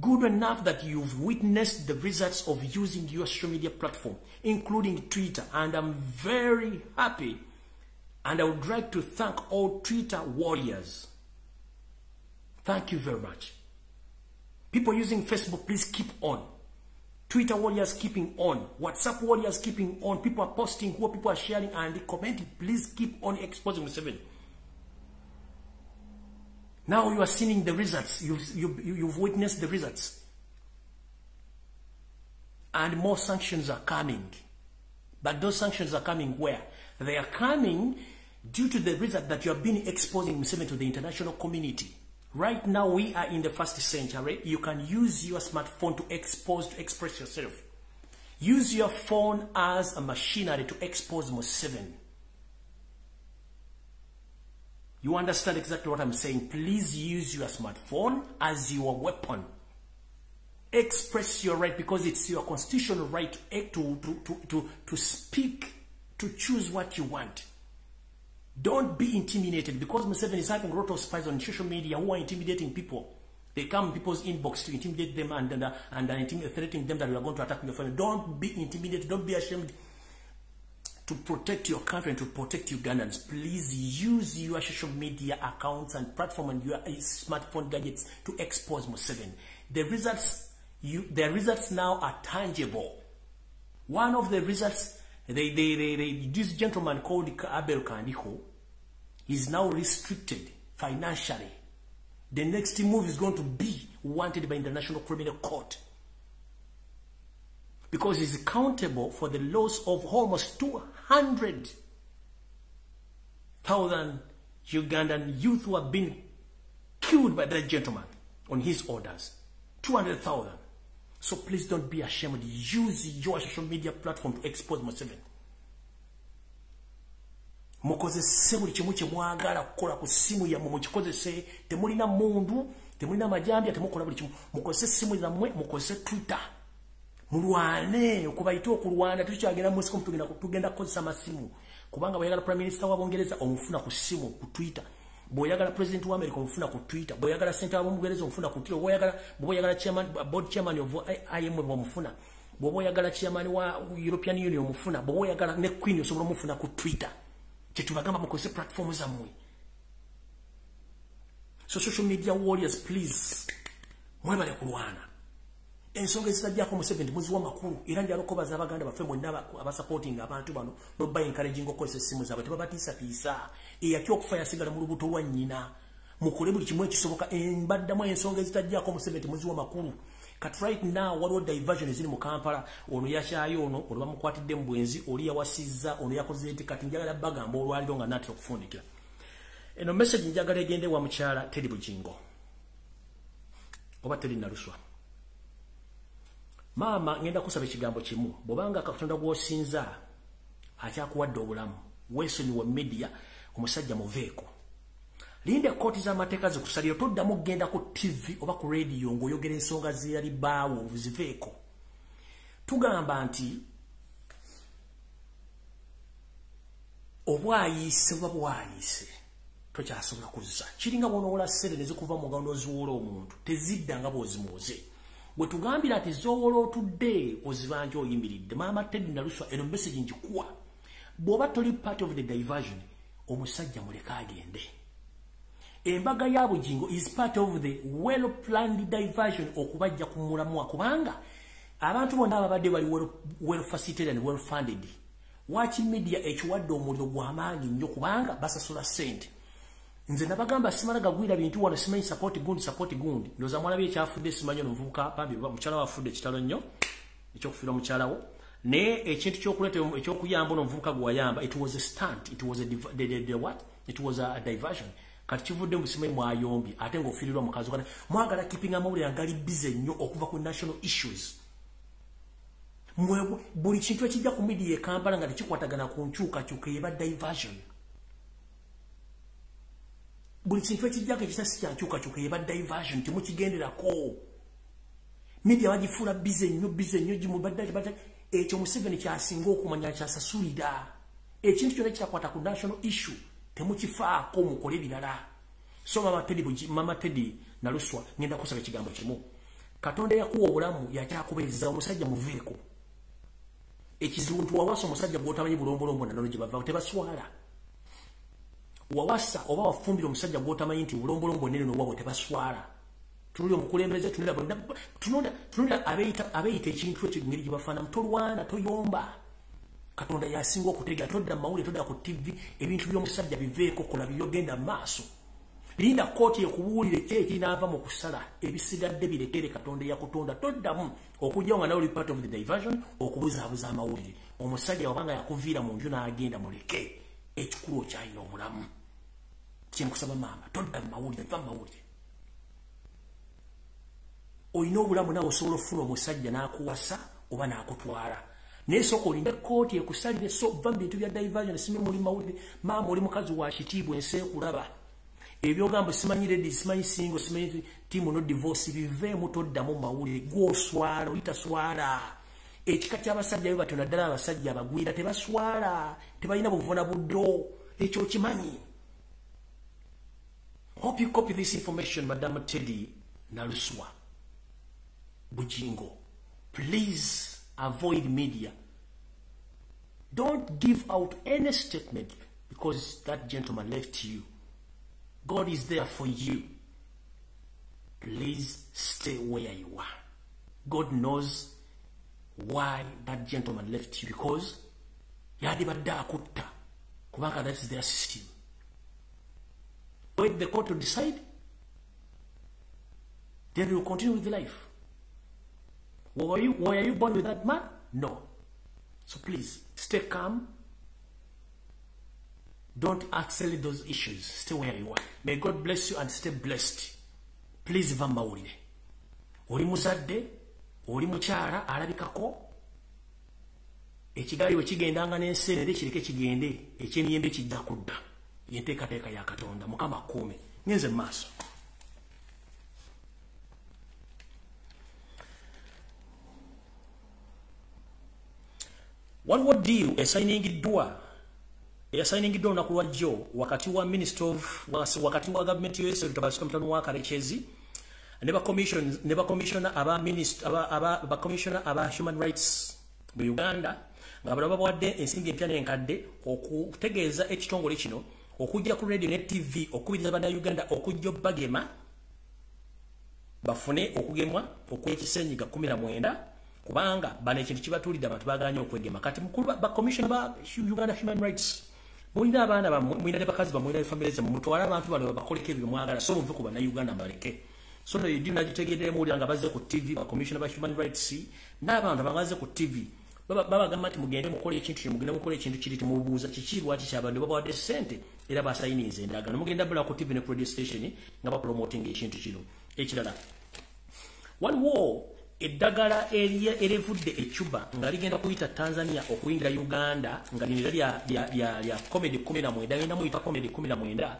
Good enough that you've witnessed the results of using your social media platform, including Twitter. And I'm very happy. And I would like to thank all Twitter warriors. Thank you very much. People using Facebook, please keep on. Twitter warriors keeping on. WhatsApp warriors keeping on. People are posting, what people are sharing and commenting. Please keep on exposing Museveni. Now you are seeing the results. You've witnessed the results. And more sanctions are coming. But those sanctions are coming where? They are coming due to the result that you have been exposing Museveni to the international community. Right now we are in the 1st century. You can use your smartphone to express yourself. Use your phone as a machinery to expose Museveni. You understand exactly what I'm saying. Please use your smartphone as your weapon. Express your right because it's your constitutional right to speak, to choose what you want. Don't be intimidated because Museveni is having a lot of spies on social media who are intimidating people. They come in people's inbox to intimidate them and threatening them that we are going to attack your family. Don't be intimidated. Don't be ashamed. To protect your country and to protect Ugandans, please use your social media accounts and platform and your smartphone gadgets to expose Museveni. The results now are tangible. One of the results, this gentleman called Abel Kandiho is now restricted financially. The next move is going to be wanted by International Criminal Court. Because he's accountable for the loss of almost 200,000 Ugandan youth who have been killed by that gentleman on his orders. 200,000. So please don't be ashamed. Use your social media platform to expose Museveni. Mukozese buli kimu kye mwagala kukola ku simu yammwe mukikozese. Temulina mundu, temulina majambya, temukola buli kimu. Mukozese simu zammwe, mukozese Twitter. Mulwane okubayita okulwana tukyagenda mu siku tugenda kukozesa masimu kubanga boyagala prime minister wa Bongereza omufuna ku simu ku Twitter, boyagala president wa America omufuna ku Twitter, boyagala center wa Bongereza omufuna ku Twitter, boyagala chairman board chairman of IMF omufuna, boyagala chairman wa European Union omufuna, boyagala ne Queen osobola omufuna ku Twitter. Kyetubagamba mukozese platform zammwe. So social media warriors, please mwebale kulwana. Ensonga ezitajjako Museveni muzi wa makulu era njalokobaza abaganda baffe bonna abasupporting abantu bano no by encouraging okozesa essimu zaabwe tebabatiisatiisa eyatya okufa yasigala mu lubuto lwa nnyina mukole buli kimu ekisoboka mbaddamu ensonga ezitajjako Museveni muzi wa makulu kati right now waliwo diversion eziri mu Kampala ono yakyayo ono bamukwatidde mu bwenzi oli yawasizza ono yakoze eti kati njagala bagamba olwaliro nga natera okufundikira eno message njagala egende wa mukyala Teddy Bujingo oba Teddy Naluswa. Mama ngenda kusaba ekigambo kimu bobanga Katonda gwosinza akyakuwadde obulamu weesonyi wa media omusajja muveeko linda kooti z'amateeka zikusalira toddamu genda ku TV oba ku radio ng'oyogera ensonga zeyali baawo ziveeko tugamba nti obwayise oba bwayise tokyasobola kuzza kiringa bw'onoowola ssere ne zikuva mu ngalo n'oziwoola omuntu tezidda nga bw'ozimuuze bwe tugambira ati zoowola otudde ozibanja oyimiridde maama Teddy Naluswa eno message njikuwa bw'oba toli part of the diversion omusajja muleka agende embaga ya Bujingo is part of the well planned diversion okubajja ku mulamwa kubanga abantu bonna ababadde bali well facilitated and well funded wachi media ekiwadde omuliro gw'amaanyi nnyo kubanga basasula ssente nze nabagamba simala gagwira bintu wano simanyi support gundi ndoza mwana bye kyafudde simanyi omuvubuka pambi mukyala wafudde kitalo nnyo ekyokufiira mukyalawo ne ekintu kyokuleta ekyokuyamba n'omuvubuka gwayamba it was a stunt, it was a diversion kati kivudde musimanyi mwayombi ate ng'ofiirirwa mukazi kana mwagala keeping amawulire agali busy nnyo okuva ku national issues. Buli kintu ekijja ku media e Kampala nga tekikwatagana ku nkyukakyuka eba diversion. Buli kintu ekijjako ekitasi kya nkyukakyuka eba diversion temukigenderako. Media bagifuula busy nnyo gimubadde ekyo Museveni kyasinga okumanya kyasasulira. Ekintu kyonna kyakwata ku national issue temukifaako mukole birala. So Mama Teddy Naluswa ngenda kusaba ekigambo kimu. Katonda yakuwa obulamu yakyakubeereza omusajja muveeko. Ekizibu nti wawasa omusajja gw'otamanyi bulombolombo na gye bava tebaswala. Wawasa oba wafumbira omusajja gw'otamanyi nti bulombolombo nene n'obwabwe tebaswala. Tunulira omukulembeze tunulira abeeyita ekintu ekyo ngeri gye bafaanamu tolwana toyomba. Katonda yasinga okutega todda mawulire todda ku TV ebintu by'omusajja biveeko kola byogenda maaso. Linda kooti ekubuulire ekinaava mu kusala ebisigadde birekere Katonda yakutonda toddamu okujja nga nawe oli part of the diversion okubuzaabuza amawulire. Omusajja wabanga yakuviira mu nju n'agenda muleke ekikulu okyalina obulamu. Kyenkusaba maama todda mu mawulire va mu mawulire. Olina obulamu nawe osobola okufuna omusajja n'akuwasa oba n'akutwala. Naye sooka olinda kooti ekusalire so va mu bintu bya diversion simi muli mawulire maama oli mukazi wa kitiibwa ensi ekulaba. Ebyogambo simanyi ladies simanyi single simanyi timu no divorce biveemu toddamu mawulire gw'oswala olitaswala. Ekika ky'abasajja be batyo naddala abasajja abagwira tebaswala tebalina buvuna buddo ekyo kimanyi. Hope you copy this information, Madam Teddy Naluswa Bujingo. Please avoid media. Don't give out any statement because that gentleman left you. God is there for you. Please stay where you are. God knows why that gentleman left you because yadibadda akutta kubanga that is their system. Wait the court to decide, then we will continue with life. Were you born with that man? No. So please stay calm. Don't accelerate those issues. Stay where you are. May God bless you and stay blessed. Please va mawulire. Oli muzadde, oli mukyala alabikako. Ekigali we kigendanga n'enseerere kireke kigende, eky'emiyembe kijja kudda. Yenteekateeka ya Katonda, Mukama akuume. Ngenze mu maaso. Waliwo deal esayiningiddwa olunaku lwa jjo wakati wa wakati wa gavumenti y'Usa Lutabasika Mutano wa Karekezi ne bakomishona aba human rights mu Uganda nga balaba bawadde ensimbi empya n'enkadde okutegeeza ekitongole kino okujja ku radio ne TV okubiriza bannayuganda okujja bagema bafune okugemwa okw'ekisenyiga 19 kubanga bano ekintu kibatulidde abantu baganye okwegema kati mukulu ba commission ba Uganda human rights mulina abaana bammwe mulina ne bakazi bammwe ne family zammwe mutwala abantu bano bakoleka ebyo mwagala so muve ku bannayuganda mbaleke so no yidi nagitegeddemu oli nga bazze ku TV ba commission ba human rights n'abantu bangaze ku TV baba gamba nti mugende mukole ekintu mugende mukole ekintu kiri tumubuuza kiki lwaki kyabadde babawadde ssente era basayinize endagano mugenda bula ku TV ne radio station nga ba promoting ekintu kino ekirala waliwo eddagala erevudde ecuba nga ligenda kuyita Tanzania okuyingira Uganda nga lino lya comedy 19 dagenda muyita comedy 19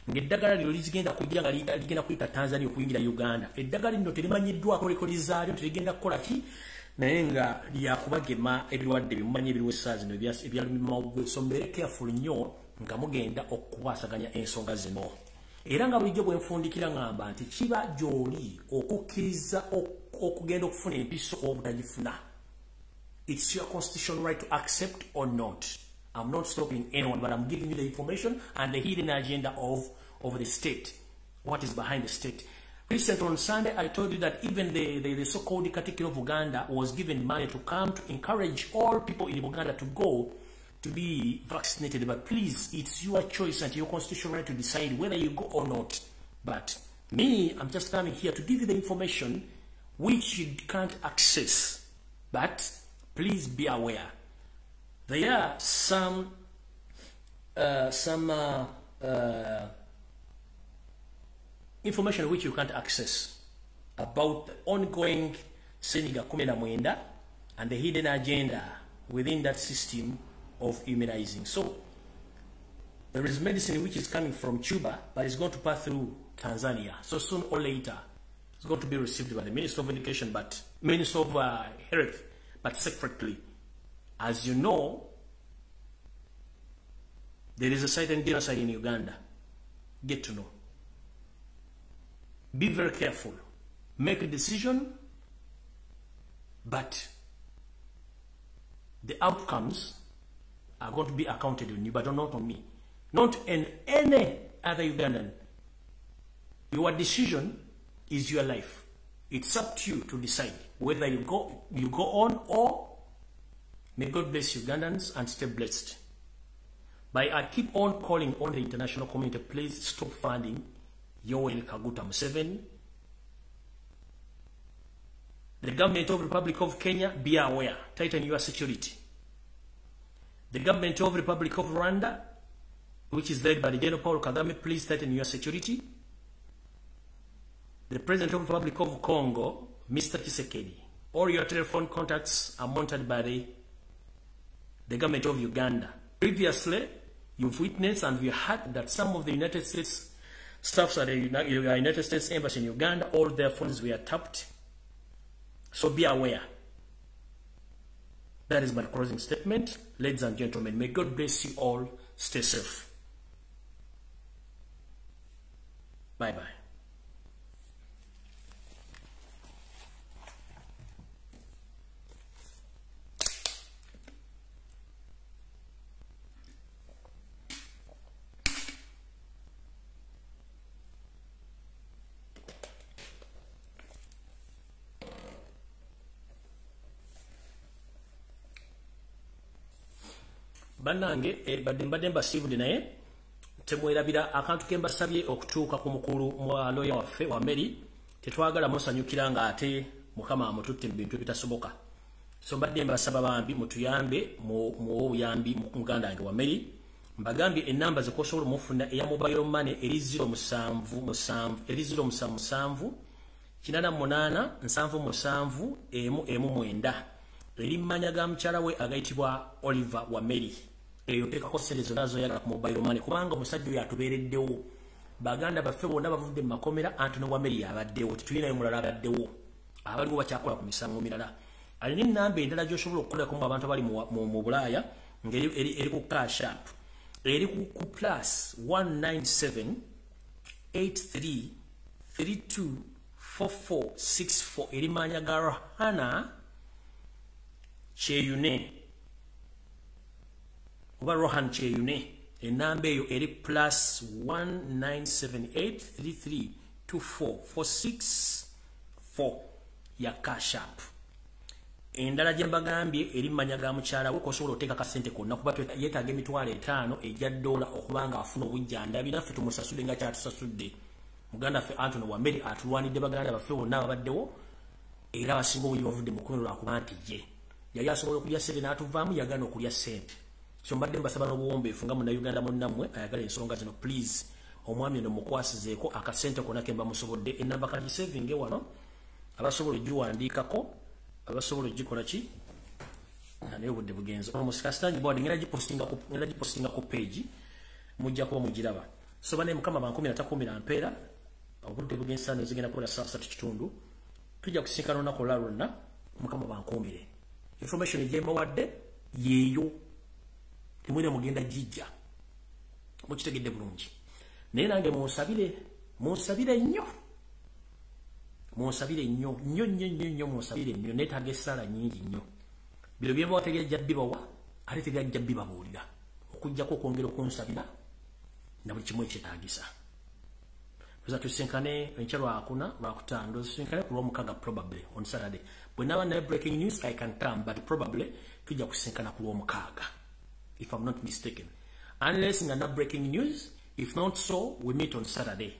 ng'eddagala lino lizigenda kujja nga ligenda kuyita Tanzania okuyingira Uganda eddagala lino terimanyiddwako rekodi zaalyo terigenda kukola ki naye nga lyakubagema ebirwadde bimumanyi ebiriwo essaawa zino ebyalumimawugwe so mbeere careful nnyo nga mugenda okukwasaganya ensonga zino era nga bulijjo bwe nfundikira ngamba nti kiba gy'oli okukkiriza okugenda okufuna empiso obutagifuna. It's your constitutional right to accept or not. I'm not stopping anyone, but I'm giving you the information and the hidden agenda of the state. What is behind the state? Recently on Sunday, I told you that even the so-called Katikkiro of Uganda was given money to come to encourage all people in Uganda to go to be vaccinated. But please, it's your choice and your constitutional right to decide whether you go or not. But me, I'm just coming here to give you the information which you can't access. But please be aware. There are some information which you can't access about the ongoing Seniga Kumena Mwenda and the hidden agenda within that system of immunizing. So there is medicine which is coming from Cuba, but it's going to pass through Tanzania. So soon or later, it's going to be received by the Minister of Education, but Minister of Health, but separately. As you know, there is a silent genocide in Uganda. Get to know. Be very careful. Make a decision, but the outcomes are going to be accounted on you, but not on me. Not in any other Ugandan. Your decision is your life. It's up to you to decide whether you go on, or may God bless Ugandans and stay blessed. But I keep on calling on the international community, please stop funding Yoweri Kaguta Museveni. The government of the Republic of Kenya, be aware, tighten your security. The government of the Republic of Rwanda, which is led by the General Paul Kagame, please tighten your security. The President of the Republic of Congo, Mr. Tshisekedi, all your telephone contacts are monitored by the government of Uganda. Previously, you've witnessed and you heard that some of the United States staffs at the United States Embassy in Uganda, all their phones were tapped. So be aware. That is my closing statement. Ladies and gentlemen, may God bless you all. Stay safe. Bye-bye. Banange badde mbasibudde naye temwerabira akantu ke mbasabye okutuuka ku mukulu mwa lawyer waffe wa Mary tetwagala musanyukira nga ate mukama amututte mu bintu bitasoboka. So mbadde mbasaba bambi mutuyambe mu obuyambi mu muganda wange wa Mary. Mbagambye ennamba zikosobola mufuna eya mobile money eri 077 88 77 9 eri mmanya ga mukyala we agayitibwa Oliver wa Mary. Eyo tekako sente zonna zoyagala ku mobile money kubanga omusajja oyo atubeereddewo. Baganda baffe bonna bavudde mu makomera Anthony wa Mary abaddewo. Tetulinayo mulala abaddewo. Abaliwo bakyakola ku misango mirala. Alina ennamba endala gy'osobola okukolako mu abantu abali mu Bulaaya ngeri ku cash app. Eri ku plus 197 83 32 44 64 eri manya ga Rohana Cheyune oba Rohan Cheyune. Enamba eyo eri plus 19783324464 ya cash app. Endala gye mbagambye eri mmanya ga mukyala we kosobola oteeka kasente konna kuba yeetaaga emitwalo 5 ejja dola okubanga afuna obujjanjabi naffe tumusasudde nga kyatusasudde. Muganda ffe Anthony wa Mary atulwanidde baganda baffe bonna ababaddewo era abasinga obungi bavudde mu kkomero lwakuba nti ye yali asobola okulya sente n'atuvaamu yagaana okulya sente. So mbadde mbasaba n'obuwombeefu nga munnayuganda munnammwe ayagala ensonga zino please omwami ono mukwasizeeko akasente konna ke mba musobodde. Ennamba kagisevinge wano abasobola ogiwandiikako abasobola ogikola ki naye obudde bugenzo omusikasitangi bwadi ngera gipostinga ku page mujja kuba mugiraba. So bane mukama bankumi atakumira mpeera obudde bugenza nezigenda kola saa 3 kitundu tujja kusinkana olunaku lwonna mukama bankumire. Information gye mbawadde yeeyo temwine mugenda jijja mukitegedde bulungi naye nange munsabire nnyo munsabire nnyo neetaaga essaala nnyingi nnyo. Bino bye mbawategera bibawa ate tegajja bibabuulira okujjako okwongera okunsabira na buli kimu ekyetaagisa. Tusinkane enkya lwakutaano tusinkane ku lw'omukaaga probably on Saturday. Bwe naaba naye breaking news I can come but probably tujja kusinkana ku lw'omukaaga if I'm not mistaken. Unless nga not breaking news, if not so, we meet on Saturday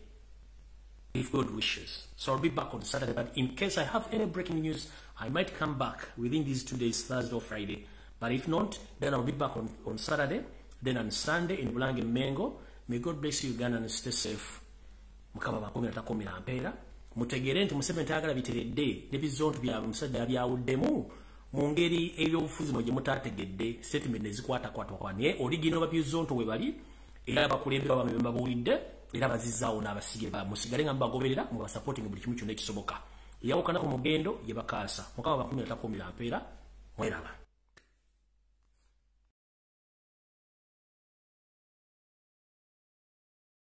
if God wishes. So I'll be back on Saturday, but in case I have any breaking news I might come back within these 2 days, Thursday or Friday. But if not, then I'll be back on Saturday, then on Sunday in Bulange Mengo. May God bless you, Uganda, and stay safe. mukama bakomera takomera mpeera mutegere nti Museveni tayagala biteredde ne bizonto bya musajja byawuddemu mu ngeri ey'obufuzi mu gye mutategedde statement ezikwata kwatwakwanie original babizonto we bali era bakulembera bamemba buwulidde era bazizaawo n'abasige ba musigale nga mbagoberera mu basupporting buli kimu kyonna ekisoboka yawukana ku mugendo ye bakaasa mukama bakomera takomera mpeera mweraba